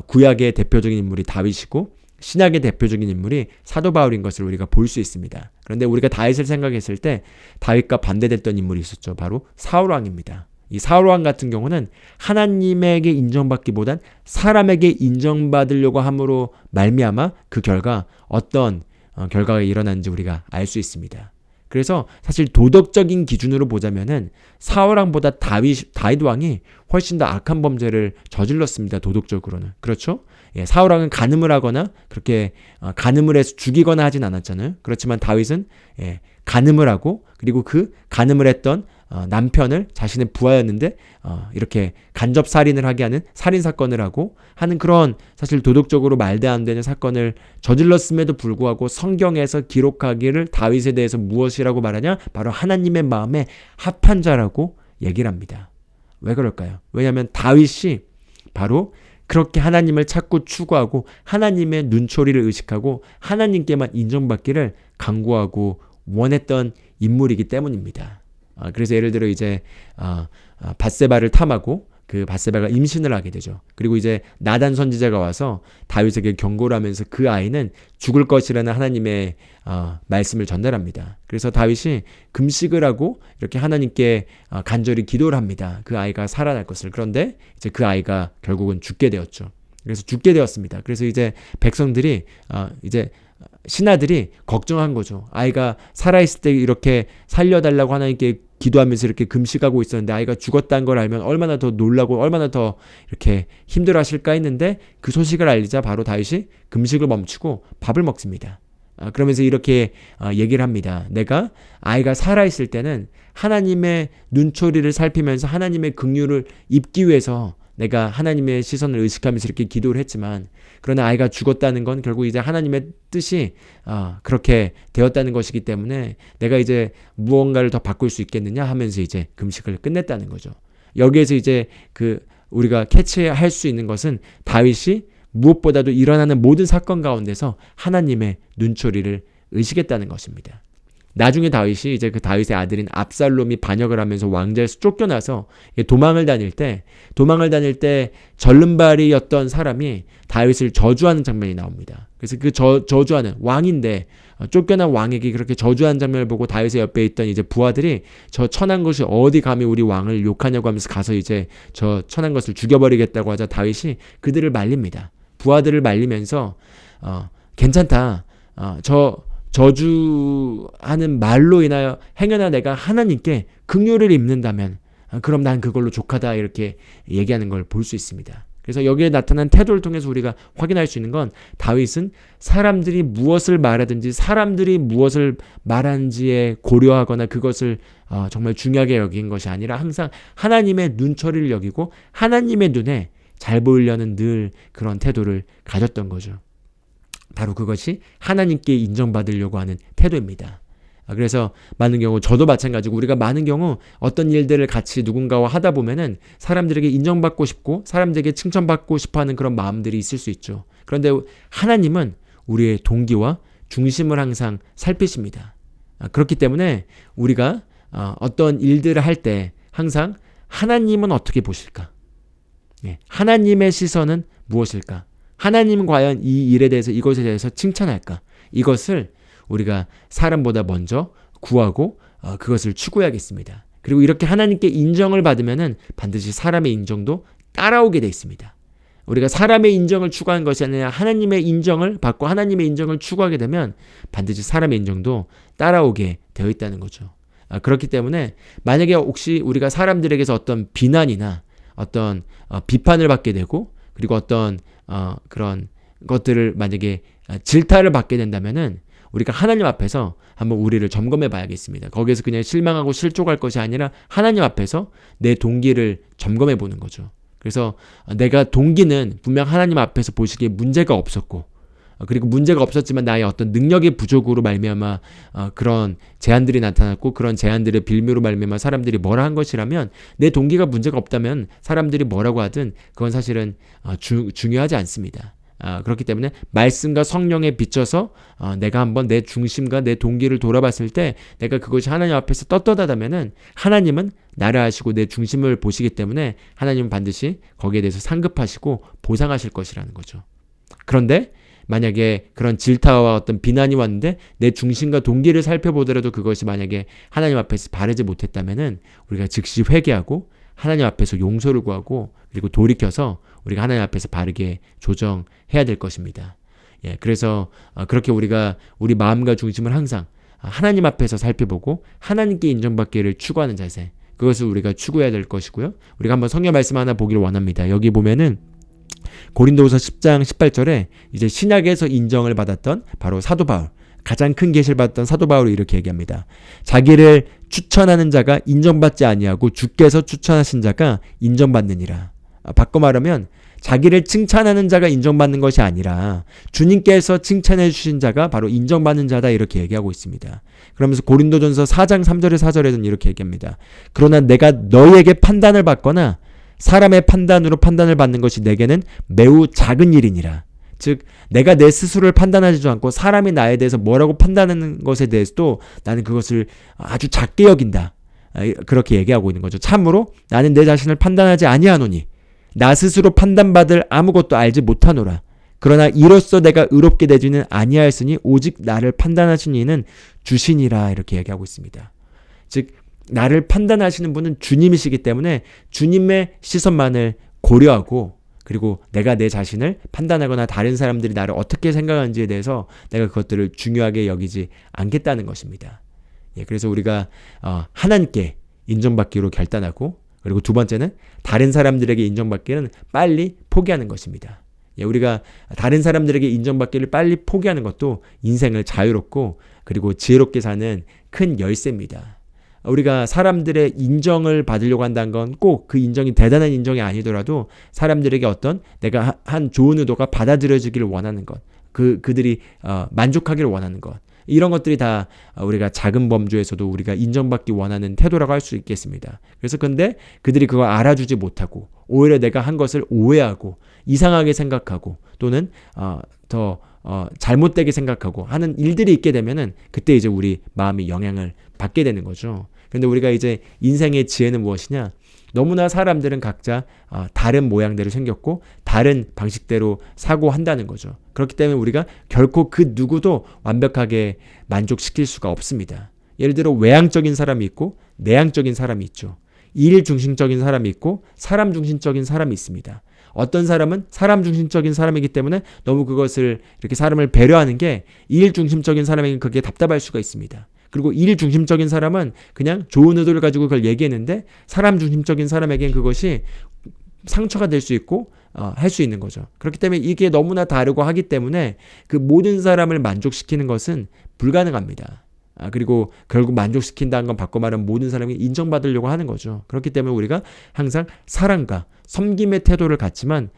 구약의 대표적인 인물이 다윗이고 신약의 대표적인 인물이 사도 바울인 것을 우리가 볼 수 있습니다. 그런데 우리가 다윗을 생각했을 때 다윗과 반대됐던 인물이 있었죠. 바로 사울왕입니다. 이 사울왕 같은 경우는 하나님에게 인정받기보단 사람에게 인정받으려고 함으로 말미암아 그 결과 어떤 결과가 일어났는지 우리가 알 수 있습니다. 그래서 사실 도덕적인 기준으로 보자면은 사울왕보다 다윗 왕이 훨씬 더 악한 범죄를 저질렀습니다. 도덕적으로는. 그렇죠? 예, 사울왕은 간음을 하거나 그렇게 간음을 해서 죽이거나 하진 않았잖아요. 그렇지만 다윗은 간음을 하고, 그리고 그 간음을 했던 남편을 자신의 부하였는데 이렇게 간접 살인을 하게 하는 살인 사건을 하고 하는 그런 사실 도덕적으로 말도 안 되는 사건을 저질렀음에도 불구하고 성경에서 기록하기를 다윗에 대해서 무엇이라고 말하냐? 바로 하나님의 마음에 합한 자라고 얘기를 합니다. 왜 그럴까요? 왜냐하면 다윗이 바로 그렇게 하나님을 찾고 추구하고 하나님의 눈초리를 의식하고 하나님께만 인정받기를 간구하고 원했던 인물이기 때문입니다. 그래서 예를 들어 이제 밧세바를 탐하고 그 밧세바가 임신을 하게 되죠. 그리고 이제 나단 선지자가 와서 다윗에게 경고를 하면서 그 아이는 죽을 것이라는 하나님의 말씀을 전달합니다. 그래서 다윗이 금식을 하고 이렇게 하나님께 간절히 기도를 합니다. 그 아이가 살아날 것을. 그런데 이제 그 아이가 결국은 죽게 되었죠. 그래서 죽게 되었습니다. 그래서 이제 백성들이 이제 신하들이 걱정한 거죠. 아이가 살아있을 때 이렇게 살려달라고 하나님께 기도하면서 이렇게 금식하고 있었는데 아이가 죽었다는 걸 알면 얼마나 더 놀라고 얼마나 더 이렇게 힘들어 하실까 했는데 그 소식을 알리자 바로 다윗이 금식을 멈추고 밥을 먹습니다. 그러면서 이렇게 얘기를 합니다. 내가 아이가 살아있을 때는 하나님의 눈초리를 살피면서 하나님의 긍휼을 입기 위해서 내가 하나님의 시선을 의식하면서 이렇게 기도를 했지만, 그러나 아이가 죽었다는 건 결국 이제 하나님의 뜻이 그렇게 되었다는 것이기 때문에 내가 이제 무언가를 더 바꿀 수 있겠느냐 하면서 이제 금식을 끝냈다는 거죠. 여기에서 이제 우리가 캐치할 수 있는 것은 다윗이 무엇보다도 일어나는 모든 사건 가운데서 하나님의 눈초리를 의식했다는 것입니다. 나중에 다윗이 이제 그 다윗의 아들인 압살롬이 반역을 하면서 왕자에서 쫓겨나서 도망을 다닐 때 절름발이였던 사람이 다윗을 저주하는 장면이 나옵니다. 그래서 그 저주하는 왕인데 쫓겨난 왕에게 그렇게 저주하는 장면을 보고 다윗의 옆에 있던 이제 부하들이 저 천한 것이 어디 감히 우리 왕을 욕하냐고 하면서 가서 이제 저 천한 것을 죽여버리겠다고 하자 다윗이 그들을 말립니다. 부하들을 말리면서 괜찮다. 저주하는 말로 인하여 행여나 내가 하나님께 긍휼을 입는다면 그럼 난 그걸로 족하다, 이렇게 얘기하는 걸 볼 수 있습니다. 그래서 여기에 나타난 태도를 통해서 우리가 확인할 수 있는 건 다윗은 사람들이 무엇을 말하든지 사람들이 무엇을 말하는지에 고려하거나 그것을 정말 중요하게 여긴 것이 아니라 항상 하나님의 눈초리를 여기고 하나님의 눈에 잘 보이려는 늘 그런 태도를 가졌던 거죠. 바로 그것이 하나님께 인정받으려고 하는 태도입니다. 그래서 많은 경우 저도 마찬가지고 우리가 많은 경우 어떤 일들을 같이 누군가와 하다 보면은 사람들에게 인정받고 싶고 사람들에게 칭찬받고 싶어하는 그런 마음들이 있을 수 있죠. 그런데 하나님은 우리의 동기와 중심을 항상 살피십니다. 그렇기 때문에 우리가 어떤 일들을 할 때 항상 하나님은 어떻게 보실까? 하나님의 시선은 무엇일까? 하나님은 과연 이 일에 대해서 이것에 대해서 칭찬할까? 이것을 우리가 사람보다 먼저 구하고 그것을 추구해야겠습니다. 그리고 이렇게 하나님께 인정을 받으면은 반드시 사람의 인정도 따라오게 돼 있습니다. 우리가 사람의 인정을 추구하는 것이 아니라 하나님의 인정을 받고 하나님의 인정을 추구하게 되면 반드시 사람의 인정도 따라오게 되어 있다는 거죠. 그렇기 때문에 만약에 혹시 우리가 사람들에게서 어떤 비난이나 어떤 비판을 받게 되고 그리고 어떤 그런 것들을 만약에 질타를 받게 된다면은 우리가 하나님 앞에서 한번 우리를 점검해 봐야겠습니다. 거기에서 그냥 실망하고 실족할 것이 아니라 하나님 앞에서 내 동기를 점검해 보는 거죠. 그래서 내가 동기는 분명 하나님 앞에서 보시기에 문제가 없었고 그리고 문제가 없었지만 나의 어떤 능력의 부족으로 말미암아 그런 제한들이 나타났고 그런 제한들의 빌미로 말미암아 사람들이 뭐라 한 것이라면 내 동기가 문제가 없다면 사람들이 뭐라고 하든 그건 사실은 중요하지 않습니다. 그렇기 때문에 말씀과 성령에 비춰서 내가 한번 내 중심과 내 동기를 돌아봤을 때 내가 그것이 하나님 앞에서 떳떳하다면은 하나님은 나를 아시고 내 중심을 보시기 때문에 하나님은 반드시 거기에 대해서 상급하시고 보상하실 것이라는 거죠. 그런데 만약에 그런 질타와 어떤 비난이 왔는데 내 중심과 동기를 살펴보더라도 그것이 만약에 하나님 앞에서 바르지 못했다면은 우리가 즉시 회개하고 하나님 앞에서 용서를 구하고 그리고 돌이켜서 우리가 하나님 앞에서 바르게 조정해야 될 것입니다. 그래서 그렇게 우리가 우리 마음과 중심을 항상 하나님 앞에서 살펴보고 하나님께 인정받기를 추구하는 자세, 그것을 우리가 추구해야 될 것이고요. 우리가 한번 성경 말씀 하나 보기를 원합니다. 여기 보면은 고린도후서 10장 18절에 이제 신약에서 인정을 받았던 바로 사도 바울, 가장 큰 계시를 받았던 사도 바울이 이렇게 얘기합니다. 자기를 추천하는 자가 인정받지 아니하고 주께서 추천하신 자가 인정받느니라. 바꿔 말하면 자기를 칭찬하는 자가 인정받는 것이 아니라 주님께서 칭찬해 주신 자가 바로 인정받는 자다, 이렇게 얘기하고 있습니다. 그러면서 고린도전서 4장 3절에 4절에는 이렇게 얘기합니다. 그러나 내가 너희에게 판단을 받거나 사람의 판단으로 판단을 받는 것이 내게는 매우 작은 일이니라. 즉 내가 내 스스로를 판단하지도 않고 사람이 나에 대해서 뭐라고 판단하는 것에 대해서도 나는 그것을 아주 작게 여긴다, 그렇게 얘기하고 있는 거죠. 참으로 나는 내 자신을 판단하지 아니하노니 나 스스로 판단받을 아무것도 알지 못하노라. 그러나 이로써 내가 의롭게 되지는 아니하였으니 오직 나를 판단하신 이는 주시니라, 이렇게 얘기하고 있습니다. 즉 나를 판단하시는 분은 주님이시기 때문에 주님의 시선만을 고려하고 그리고 내가 내 자신을 판단하거나 다른 사람들이 나를 어떻게 생각하는지에 대해서 내가 그것들을 중요하게 여기지 않겠다는 것입니다. 그래서 우리가 하나님께 인정받기로 결단하고 그리고 두 번째는 다른 사람들에게 인정받기는 빨리 포기하는 것입니다. 우리가 다른 사람들에게 인정받기를 빨리 포기하는 것도 인생을 자유롭고 그리고 지혜롭게 사는 큰 열쇠입니다. 우리가 사람들의 인정을 받으려고 한다는 건 꼭 그 인정이 대단한 인정이 아니더라도 사람들에게 어떤 내가 한 좋은 의도가 받아들여지기를 원하는 것, 그들이 만족하기를 원하는 것, 이런 것들이 다 우리가 작은 범주에서도 우리가 인정받기 원하는 태도라고 할 수 있겠습니다. 그래서 근데 그들이 그걸 알아주지 못하고 오히려 내가 한 것을 오해하고 이상하게 생각하고 또는 더 잘못되게 생각하고 하는 일들이 있게 되면은 그때 이제 우리 마음이 영향을 받게 되는 거죠. 그런데 우리가 이제 인생의 지혜는 무엇이냐? 너무나 사람들은 각자 다른 모양대로 생겼고 다른 방식대로 사고한다는 거죠. 그렇기 때문에 우리가 결코 그 누구도 완벽하게 만족시킬 수가 없습니다. 예를 들어 외향적인 사람이 있고 내향적인 사람이 있죠. 일 중심적인 사람이 있고 사람 중심적인 사람이 있습니다. 어떤 사람은 사람 중심적인 사람이기 때문에 너무 그것을 이렇게 사람을 배려하는 게 일 중심적인 사람에게는 그게 답답할 수가 있습니다. 그리고 일 중심적인 사람은 그냥 좋은 의도를 가지고 그걸 얘기했는데 사람 중심적인 사람에게는 그것이 상처가 될 수 있고 할 수 있는 거죠. 그렇기 때문에 이게 너무나 다르고 하기 때문에 그 모든 사람을 만족시키는 것은 불가능합니다. 그리고 결국 만족시킨다는 건 바꿔 말하면 모든 사람이 인정받으려고 하는 거죠. 그렇기 때문에 우리가 항상 사랑과 섬김의 태도를 갖지만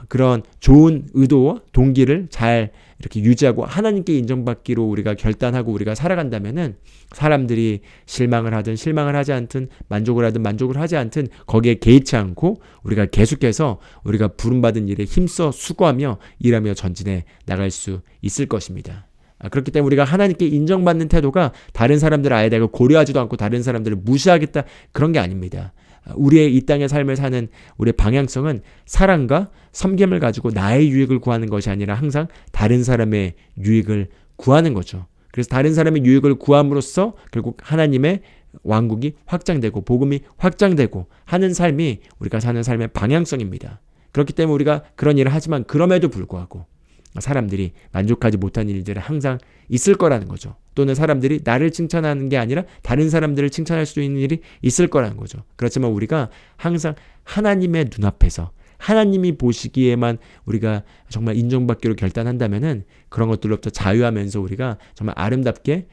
그런 좋은 의도와 동기를 잘 이렇게 유지하고 하나님께 인정받기로 우리가 결단하고 우리가 살아간다면은 사람들이 실망을 하든 실망을 하지 않든 만족을 하든 만족을 하지 않든 거기에 개의치 않고 우리가 계속해서 우리가 부름받은 일에 힘써 수고하며 일하며 전진해 나갈 수 있을 것입니다. 그렇기 때문에 우리가 하나님께 인정받는 태도가 다른 사람들을 아예 내가 고려하지도 않고 다른 사람들을 무시하겠다 그런 게 아닙니다. 우리의 이 땅의 삶을 사는 우리의 방향성은 사랑과 섬김을 가지고 나의 유익을 구하는 것이 아니라 항상 다른 사람의 유익을 구하는 거죠. 그래서 다른 사람의 유익을 구함으로써 결국 하나님의 왕국이 확장되고 복음이 확장되고 하는 삶이 우리가 사는 삶의 방향성입니다. 그렇기 때문에 우리가 그런 일을 하지만 그럼에도 불구하고 사람들이 만족하지 못한 일들이 항상 있을 거라는 거죠. 또는 사람들이 나를 칭찬하는 게 아니라 다른 사람들을 칭찬할 수 있는 일이 있을 거라는 거죠. 그렇지만 우리가 항상 하나님의 눈앞에서 하나님이 보시기에만 우리가 정말 인정받기로 결단한다면은 그런 것들로부터 자유하면서 우리가 정말 아름답게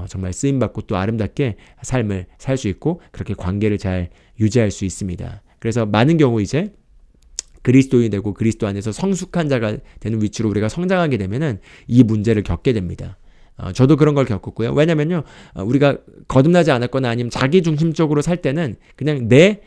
정말 쓰임받고 또 아름답게 삶을 살 수 있고 그렇게 관계를 잘 유지할 수 있습니다. 그래서 많은 경우 이제 그리스도인이 되고 그리스도 안에서 성숙한 자가 되는 위치로 우리가 성장하게 되면은 이 문제를 겪게 됩니다. 저도 그런 걸 겪었고요. 왜냐면요, 우리가 거듭나지 않았거나 아니면 자기 중심적으로 살 때는 그냥 내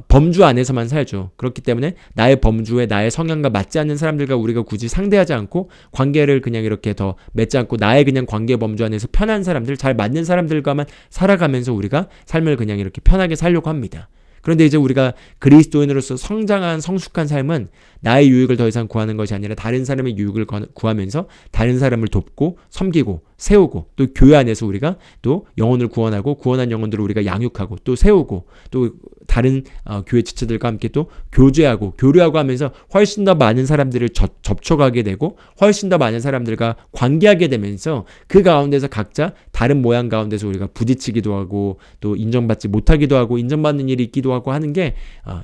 범주 안에서만 살죠. 그렇기 때문에 나의 범주에 나의 성향과 맞지 않는 사람들과 우리가 굳이 상대하지 않고 관계를 그냥 이렇게 더 맺지 않고 나의 그냥 관계 범주 안에서 편한 사람들, 잘 맞는 사람들과만 살아가면서 우리가 삶을 그냥 이렇게 편하게 살려고 합니다. 그런데 이제 우리가 그리스도인으로서 성장한 성숙한 삶은 나의 유익을 더 이상 구하는 것이 아니라 다른 사람의 유익을 구하면서 다른 사람을 돕고 섬기고 세우고 또 교회 안에서 우리가 또 영혼을 구원하고 구원한 영혼들을 우리가 양육하고 또 세우고 또 다른 교회 지체들과 함께 또 교제하고 교류하고 하면서 훨씬 더 많은 사람들을 접촉하게 되고 훨씬 더 많은 사람들과 관계하게 되면서 그 가운데서 각자 다른 모양 가운데서 우리가 부딪히기도 하고 또 인정받지 못하기도 하고 인정받는 일이 있기도 하고 하는 게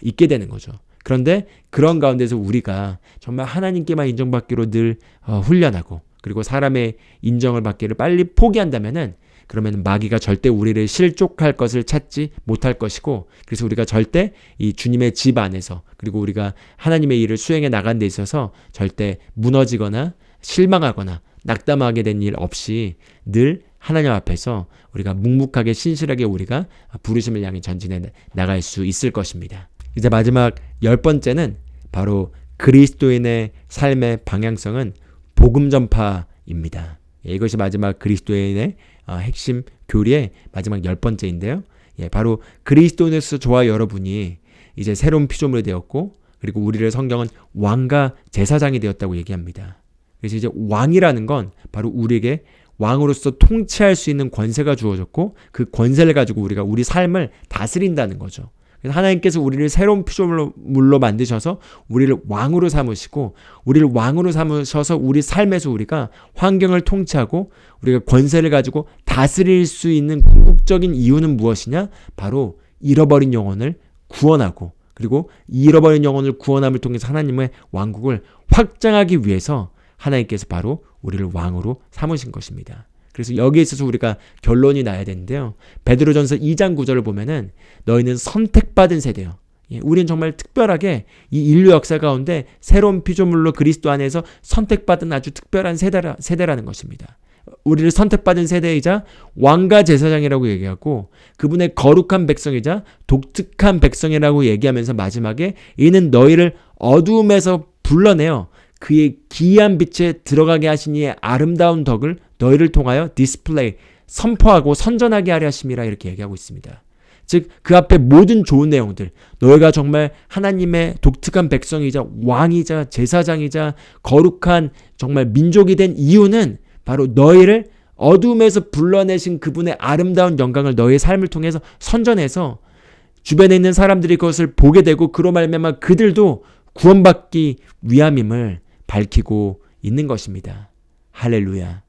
있게 되는 거죠. 그런데 그런 가운데서 우리가 정말 하나님께만 인정받기로 늘 훈련하고 그리고 사람의 인정을 받기를 빨리 포기한다면은 그러면 마귀가 절대 우리를 실족할 것을 찾지 못할 것이고 그래서 우리가 절대 이 주님의 집 안에서 그리고 우리가 하나님의 일을 수행해 나간 데 있어서 절대 무너지거나 실망하거나 낙담하게 된 일 없이 늘 하나님 앞에서 우리가 묵묵하게 신실하게 우리가 부르심을 향해 전진해 나갈 수 있을 것입니다. 이제 마지막 10번째는 바로 그리스도인의 삶의 방향성은 복음 전파입니다. 이것이 마지막 그리스도인의 핵심 교리의 마지막 10번째인데요. 바로 그리스도인으로서 저와 여러분이 이제 새로운 피조물이 되었고 그리고 우리를 성경은 왕과 제사장이 되었다고 얘기합니다. 그래서 이제 왕이라는 건 바로 우리에게 왕으로서 통치할 수 있는 권세가 주어졌고 그 권세를 가지고 우리가 우리 삶을 다스린다는 거죠. 그래서 하나님께서 우리를 새로운 피조물로 만드셔서 우리를 왕으로 삼으시고 우리를 왕으로 삼으셔서 우리 삶에서 우리가 환경을 통치하고 우리가 권세를 가지고 다스릴 수 있는 궁극적인 이유는 무엇이냐? 바로 잃어버린 영혼을 구원하고 그리고 잃어버린 영혼을 구원함을 통해서 하나님의 왕국을 확장하기 위해서 하나님께서 바로 우리를 왕으로 삼으신 것입니다. 그래서 여기에 있어서 우리가 결론이 나야 되는데요. 베드로전서 2장 9절을 보면은 너희는 선택받은 세대요. 우리는 정말 특별하게 이 인류 역사 가운데 새로운 피조물로 그리스도 안에서 선택받은 아주 특별한 세대라는 것입니다. 우리를 선택받은 세대이자 왕과 제사장이라고 얘기하고 그분의 거룩한 백성이자 독특한 백성이라고 얘기하면서 마지막에 이는 너희를 어두움에서 불러내어 그의 기이한 빛에 들어가게 하신 이의 아름다운 덕을 너희를 통하여 디스플레이, 선포하고 선전하게 하려 하심이라 이렇게 얘기하고 있습니다. 즉 그 앞에 모든 좋은 내용들 너희가 정말 하나님의 독특한 백성이자 왕이자 제사장이자 거룩한 정말 민족이 된 이유는 바로 너희를 어둠에서 불러내신 그분의 아름다운 영광을 너희의 삶을 통해서 선전해서 주변에 있는 사람들이 그것을 보게 되고 그로 말미암아 그들도 구원받기 위함임을 밝히고 있는 것입니다. 할렐루야.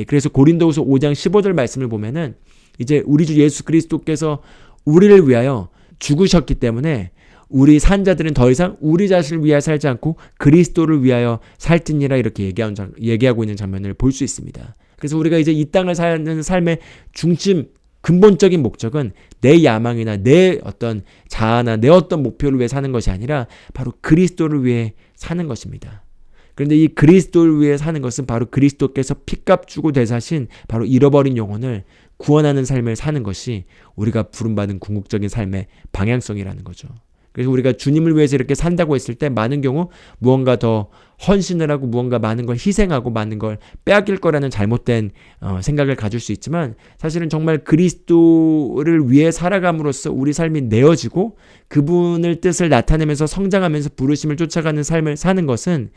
그래서 고린도후서 5장 15절 말씀을 보면은 이제 우리 주 예수 그리스도께서 우리를 위하여 죽으셨기 때문에 우리 산자들은 더 이상 우리 자신을 위하여 살지 않고 그리스도를 위하여 살지니라 이렇게 얘기하고 있는 장면을 볼 수 있습니다. 그래서 우리가 이제 이 땅을 사는 삶의 중심 근본적인 목적은 내 야망이나 내 어떤 자아나 내 어떤 목표를 위해 사는 것이 아니라 바로 그리스도를 위해 사는 것입니다. 그런데 이 그리스도를 위해 사는 것은 바로 그리스도께서 피값 주고 되사신 바로 잃어버린 영혼을 구원하는 삶을 사는 것이 우리가 부름받은 궁극적인 삶의 방향성이라는 거죠. 그래서 우리가 주님을 위해서 이렇게 산다고 했을 때 많은 경우 무언가 더 헌신을 하고 무언가 많은 걸 희생하고 많은 걸 빼앗길 거라는 잘못된 생각을 가질 수 있지만 사실은 정말 그리스도를 위해 살아감으로써 우리 삶이 내어지고 그분의 뜻을 나타내면서 성장하면서 부르심을 쫓아가는 삶을 사는 것은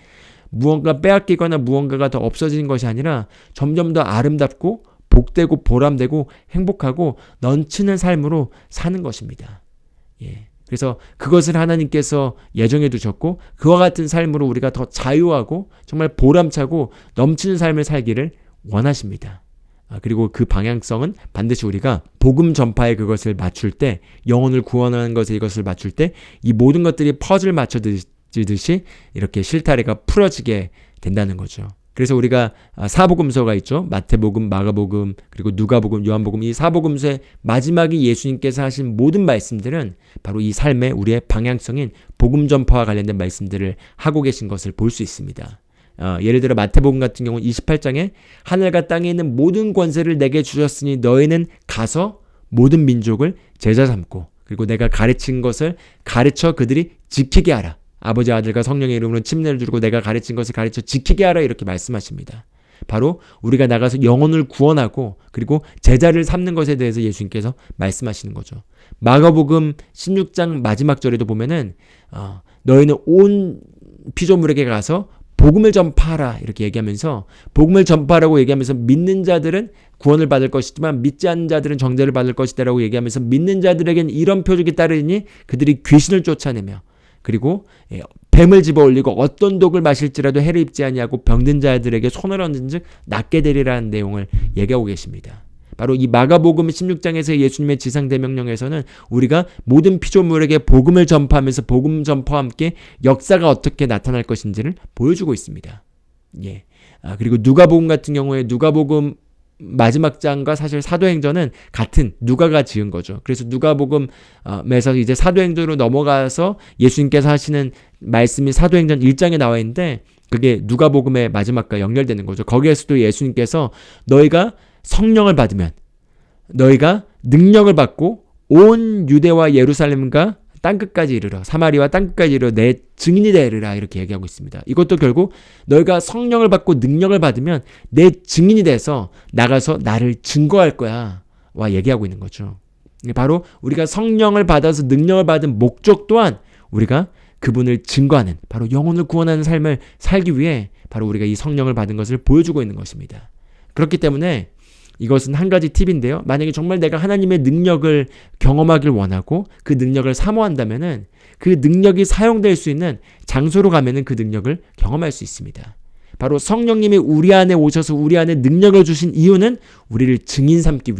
무언가 빼앗기거나 무언가가 더 없어지는 것이 아니라 점점 더 아름답고 복되고 보람되고 행복하고 넘치는 삶으로 사는 것입니다. 예. 그래서 그것을 하나님께서 예정해 두셨고 그와 같은 삶으로 우리가 더 자유하고 정말 보람차고 넘치는 삶을 살기를 원하십니다. 그리고 그 방향성은 반드시 우리가 복음 전파에 그것을 맞출 때 영혼을 구원하는 것에 이것을 맞출 때 이 모든 것들이 퍼즐 맞춰지듯이 이렇게 실타래가 풀어지게 된다는 거죠. 그래서 우리가 사복음서가 있죠. 마태복음, 마가복음, 그리고 누가복음, 요한복음 이 사복음서의 마지막에 예수님께서 하신 모든 말씀들은 바로 이 삶의 우리의 방향성인 복음 전파와 관련된 말씀들을 하고 계신 것을 볼 수 있습니다. 예를 들어 마태복음 같은 경우는 28장에 하늘과 땅에 있는 모든 권세를 내게 주셨으니 너희는 가서 모든 민족을 제자 삼고 그리고 내가 가르친 것을 가르쳐 그들이 지키게 하라. 아버지 아들과 성령의 이름으로 침례를 주고 내가 가르친 것을 가르쳐 지키게 하라 이렇게 말씀하십니다. 바로 우리가 나가서 영혼을 구원하고 그리고 제자를 삼는 것에 대해서 예수님께서 말씀하시는 거죠. 마가복음 16장 마지막 절에도 보면은 너희는 온 피조물에게 가서 복음을 전파하라 이렇게 얘기하면서 복음을 전파하라고 얘기하면서 믿는 자들은 구원을 받을 것이지만 믿지 않는 자들은 정죄를 받을 것이다 라고 얘기하면서 믿는 자들에겐 이런 표적이 따르니 그들이 귀신을 쫓아내며 그리고 뱀을 집어올리고 어떤 독을 마실지라도 해를 입지 아니하고 병든 자들에게 손을 얹은즉 낫게 되리라는 내용을 얘기하고 계십니다. 바로 이 마가복음 16장에서 예수님의 지상대명령에서는 우리가 모든 피조물에게 복음을 전파하면서 복음 전파와 함께 역사가 어떻게 나타날 것인지를 보여주고 있습니다. 예. 그리고 누가복음 같은 경우에 누가복음 마지막 장과 사실 사도행전은 같은 누가가 지은 거죠. 그래서 누가복음에서 이제 사도행전으로 넘어가서 예수님께서 하시는 말씀이 사도행전 1장에 나와 있는데 그게 누가복음의 마지막과 연결되는 거죠. 거기에서도 예수님께서 너희가 성령을 받으면 너희가 능력을 받고 온 유대와 예루살렘과 땅끝까지 이르러 사마리아와 땅끝까지 이르러 내 증인이 되리라 이렇게 얘기하고 있습니다. 이것도 결국 너희가 성령을 받고 능력을 받으면 내 증인이 돼서 나가서 나를 증거할 거야 와 얘기하고 있는 거죠. 바로 우리가 성령을 받아서 능력을 받은 목적 또한 우리가 그분을 증거하는 바로 영혼을 구원하는 삶을 살기 위해 바로 우리가 이 성령을 받은 것을 보여주고 있는 것입니다. 그렇기 때문에 이것은 한 가지 팁인데요. 만약에 정말 내가 하나님의 능력을 경험하길 원하고 그 능력을 사모한다면은 그 능력이 사용될 수 있는 장소로 가면은 그 능력을 경험할 수 있습니다. 바로 성령님이 우리 안에 오셔서 우리 안에 능력을 주신 이유는 우리를 증인 삼기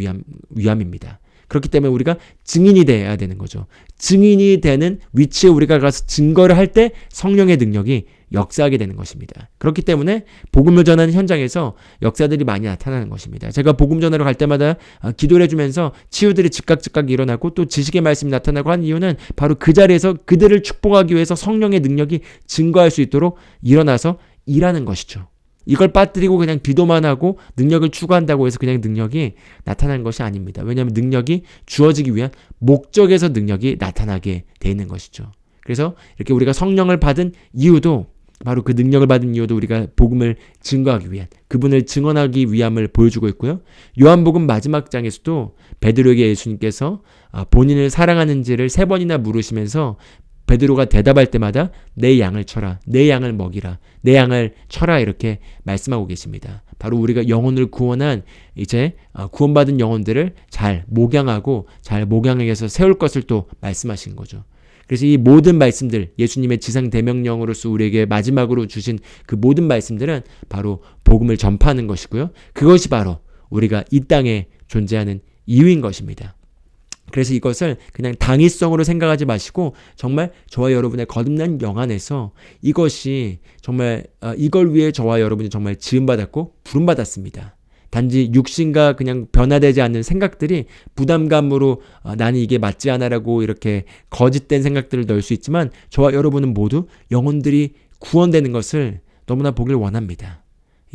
위함입니다. 그렇기 때문에 우리가 증인이 돼야 되는 거죠. 증인이 되는 위치에 우리가 가서 증거를 할 때 성령의 능력이 역사하게 되는 것입니다. 그렇기 때문에 복음을 전하는 현장에서 역사들이 많이 나타나는 것입니다. 제가 복음 전하러 갈 때마다 기도를 해주면서 치유들이 즉각 일어나고 또 지식의 말씀이 나타나고 한 이유는 바로 그 자리에서 그들을 축복하기 위해서 성령의 능력이 증거할 수 있도록 일어나서 일하는 것이죠. 이걸 빠뜨리고 그냥 기도만 하고 능력을 추구한다고 해서 그냥 능력이 나타나는 것이 아닙니다. 왜냐하면 능력이 주어지기 위한 목적에서 능력이 나타나게 돼 있는 것이죠. 그래서 이렇게 우리가 성령을 받은 이유도 바로 그 능력을 받은 이유도 우리가 복음을 증거하기 위한 그분을 증언하기 위함을 보여주고 있고요. 요한복음 마지막 장에서도 베드로에게 예수님께서 본인을 사랑하는지를 3번이나 물으시면서 베드로가 대답할 때마다 내 양을 쳐라, 내 양을 먹이라, 내 양을 쳐라 이렇게 말씀하고 계십니다. 바로 우리가 영혼을 구원한 이제 구원받은 영혼들을 잘 목양하고 잘 목양해서 세울 것을 또 말씀하신 거죠. 그래서 이 모든 말씀들 예수님의 지상 대명령으로서 우리에게 마지막으로 주신 그 모든 말씀들은 바로 복음을 전파하는 것이고요. 그것이 바로 우리가 이 땅에 존재하는 이유인 것입니다. 그래서 이것을 그냥 당위성으로 생각하지 마시고 정말 저와 여러분의 거듭난 영 안에서 이것이 정말 이걸 위해 저와 여러분이 정말 지음받았고 부름받았습니다. 단지 육신과 그냥 변화되지 않는 생각들이 부담감으로 나는 이게 맞지 않아라고 이렇게 거짓된 생각들을 넣을 수 있지만 저와 여러분은 모두 영혼들이 구원되는 것을 너무나 보길 원합니다.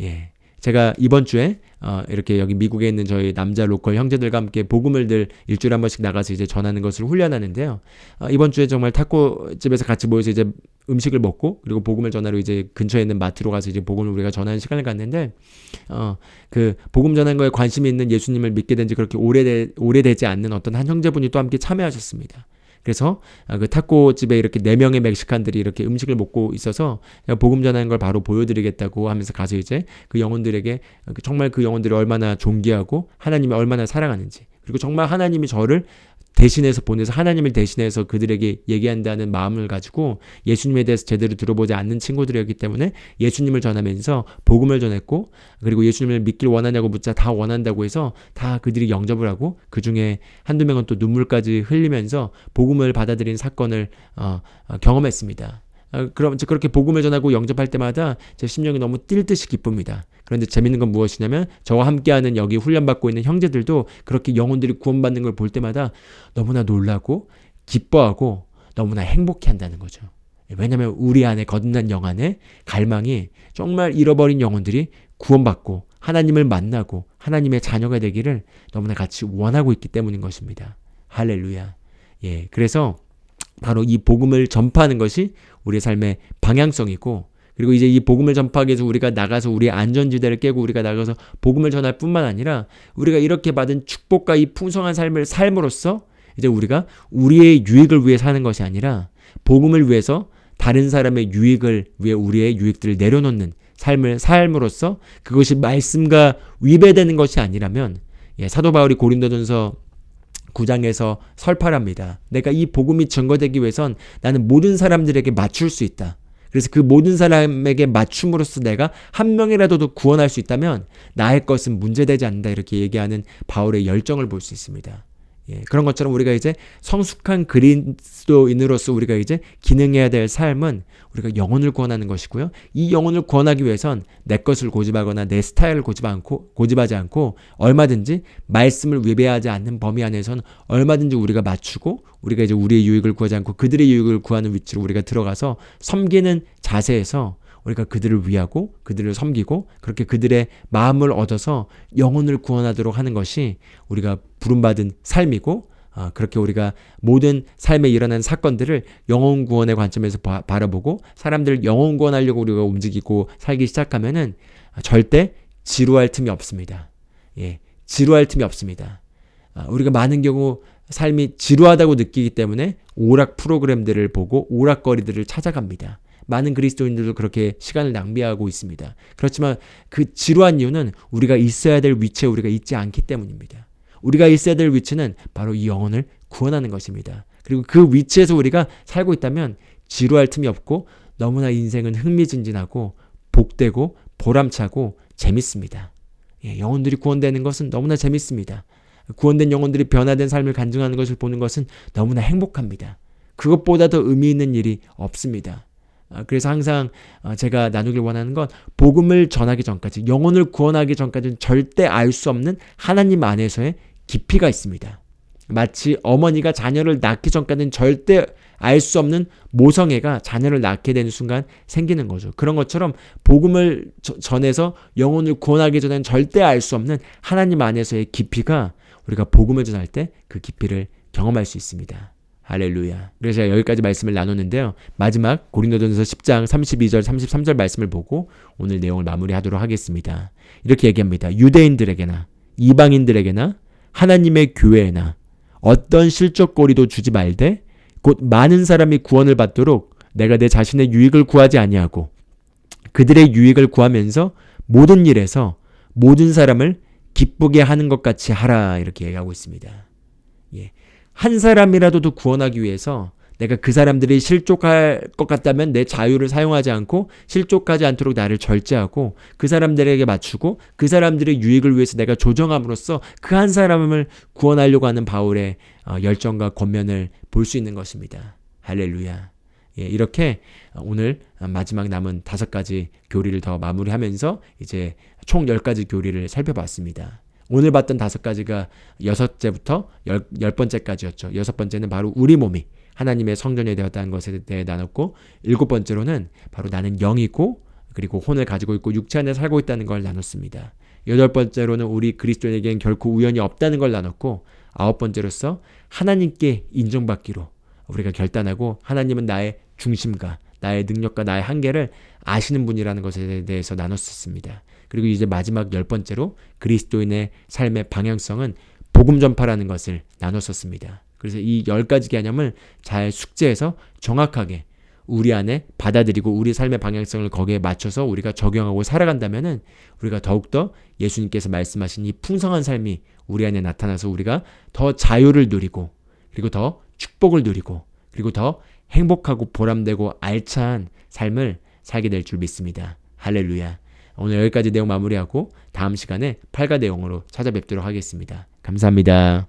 예. 제가 이번 주에 이렇게 여기 미국에 있는 저희 남자 로컬 형제들과 함께 복음을 늘 일주일에 한 번씩 나가서 이제 전하는 것을 훈련하는데요. 이번 주에 정말 타코 집에서 같이 모여서 이제 음식을 먹고 그리고 복음을 전하러 이제 근처에 있는 마트로 가서 이제 복음을 우리가 전하는 시간을 갖는데 그 복음 전하는 거에 관심이 있는 예수님을 믿게 된 지 그렇게 오래되지 않는 어떤 한 형제분이 또 함께 참여하셨습니다. 그래서 그 타코 집에 이렇게 4명의 멕시칸들이 이렇게 음식을 먹고 있어서 복음 전하는 걸 바로 보여드리겠다고 하면서 가서 이제 그 영혼들에게 정말 그 영혼들이 얼마나 존귀하고 하나님이 얼마나 사랑하는지 그리고 정말 하나님이 저를 대신해서 보내서 하나님을 대신해서 그들에게 얘기한다는 마음을 가지고 예수님에 대해서 제대로 들어보지 않는 친구들이었기 때문에 예수님을 전하면서 복음을 전했고 그리고 예수님을 믿길 원하냐고 묻자 다 원한다고 해서 다 그들이 영접을 하고 그중에 한두 명은 또 눈물까지 흘리면서 복음을 받아들인 사건을 경험했습니다. 그럼 그렇게 복음을 전하고 영접할 때마다 제 심령이 너무 뛸 듯이 기쁩니다. 그런데 재밌는 건 무엇이냐면 저와 함께하는 여기 훈련받고 있는 형제들도 그렇게 영혼들이 구원받는 걸 볼 때마다 너무나 놀라고 기뻐하고 너무나 행복해한다는 거죠. 왜냐하면 우리 안에 거듭난 영 안에 갈망이 정말 잃어버린 영혼들이 구원받고 하나님을 만나고 하나님의 자녀가 되기를 너무나 같이 원하고 있기 때문인 것입니다. 할렐루야. 예, 그래서 바로 이 복음을 전파하는 것이 우리의 삶의 방향성이고 그리고 이제 이 복음을 전파하기 위해서 우리가 나가서 우리의 안전지대를 깨고 우리가 나가서 복음을 전할 뿐만 아니라 우리가 이렇게 받은 축복과 이 풍성한 삶을 삶으로써 이제 우리가 우리의 유익을 위해 사는 것이 아니라 복음을 위해서 다른 사람의 유익을 위해 우리의 유익들을 내려놓는 삶을 삶으로써 그것이 말씀과 위배되는 것이 아니라면 사도 바울이 고린도전서 9장에서 설파랍니다. 내가 이 복음이 증거되기 위해선 나는 모든 사람들에게 맞출 수 있다. 그래서 그 모든 사람에게 맞춤으로써 내가 한 명이라도 더 구원할 수 있다면 나의 것은 문제되지 않는다. 이렇게 얘기하는 바울의 열정을 볼 수 있습니다. 예, 그런 것처럼 우리가 이제 성숙한 그리스도인으로서 우리가 이제 기능해야 될 삶은 우리가 영혼을 구원하는 것이고요. 이 영혼을 구원하기 위해선 내 것을 고집하거나 내 스타일을 고집하지 않고 얼마든지 말씀을 위배하지 않는 범위 안에서는 얼마든지 우리가 맞추고 우리가 이제 우리의 유익을 구하지 않고 그들의 유익을 구하는 위치로 우리가 들어가서 섬기는 자세에서 우리가 그들을 위하고 그들을 섬기고 그렇게 그들의 마음을 얻어서 영혼을 구원하도록 하는 것이 우리가 부름받은 삶이고 그렇게 우리가 모든 삶에 일어난 사건들을 영혼 구원의 관점에서 바라보고 사람들을 영혼 구원하려고 우리가 움직이고 살기 시작하면은 절대 지루할 틈이 없습니다. 예, 지루할 틈이 없습니다. 우리가 많은 경우 삶이 지루하다고 느끼기 때문에 오락 프로그램들을 보고 오락거리들을 찾아갑니다. 많은 그리스도인들도 그렇게 시간을 낭비하고 있습니다. 그렇지만 그 지루한 이유는 우리가 있어야 될 위치에 우리가 있지 않기 때문입니다. 우리가 있어야 될 위치는 바로 이 영혼을 구원하는 것입니다. 그리고 그 위치에서 우리가 살고 있다면 지루할 틈이 없고 너무나 인생은 흥미진진하고 복되고 보람차고 재밌습니다. 예, 영혼들이 구원되는 것은 너무나 재밌습니다. 구원된 영혼들이 변화된 삶을 간증하는 것을 보는 것은 너무나 행복합니다. 그것보다 더 의미 있는 일이 없습니다. 그래서 항상 제가 나누길 원하는 건 복음을 전하기 전까지 영혼을 구원하기 전까지는 절대 알 수 없는 하나님 안에서의 깊이가 있습니다. 마치 어머니가 자녀를 낳기 전까지는 절대 알 수 없는 모성애가 자녀를 낳게 되는 순간 생기는 거죠. 그런 것처럼 복음을 전해서 영혼을 구원하기 전에는 절대 알 수 없는 하나님 안에서의 깊이가 우리가 복음을 전할 때 그 깊이를 경험할 수 있습니다. 할렐루야. 그래서 제가 여기까지 말씀을 나눴는데요. 마지막 고린도전서 10장 32절 33절 말씀을 보고 오늘 내용을 마무리하도록 하겠습니다. 이렇게 얘기합니다. 유대인들에게나 이방인들에게나 하나님의 교회에나 어떤 실적거리도 주지 말되 곧 많은 사람이 구원을 받도록 내가 내 자신의 유익을 구하지 아니하고 그들의 유익을 구하면서 모든 일에서 모든 사람을 기쁘게 하는 것 같이 하라. 이렇게 얘기하고 있습니다. 예. 한 사람이라도 더 구원하기 위해서 내가 그 사람들이 실족할 것 같다면 내 자유를 사용하지 않고 실족하지 않도록 나를 절제하고 그 사람들에게 맞추고 그 사람들의 유익을 위해서 내가 조정함으로써 그 한 사람을 구원하려고 하는 바울의 열정과 권면을 볼 수 있는 것입니다. 할렐루야. 예, 이렇게 오늘 마지막 남은 5가지 교리를 더 마무리하면서 이제 총 10가지 교리를 살펴봤습니다. 오늘 봤던 5가지가 6제부터 10번째까지였죠. 6번째는 바로 우리 몸이 하나님의 성전이 되었다는 것에 대해 나눴고 7번째로는 바로 나는 영이고 그리고 혼을 가지고 있고 육체 안에 살고 있다는 걸 나눴습니다. 8번째로는 우리 그리스도인에게는 결코 우연이 없다는 걸 나눴고 9번째로서 하나님께 인정받기로 우리가 결단하고 하나님은 나의 중심과 나의 능력과 나의 한계를 아시는 분이라는 것에 대해서 나눴었습니다. 그리고 이제 마지막 10번째로 그리스도인의 삶의 방향성은 복음 전파라는 것을 나눴었습니다. 그래서 이 10가지 개념을 잘 숙지해서 정확하게 우리 안에 받아들이고 우리 삶의 방향성을 거기에 맞춰서 우리가 적용하고 살아간다면은 우리가 더욱더 예수님께서 말씀하신 이 풍성한 삶이 우리 안에 나타나서 우리가 더 자유를 누리고 그리고 더 축복을 누리고 그리고 더 행복하고 보람되고 알찬 삶을 살게 될 줄 믿습니다. 할렐루야. 오늘 여기까지 내용 마무리하고 다음 시간에 8가 내용으로 찾아뵙도록 하겠습니다. 감사합니다.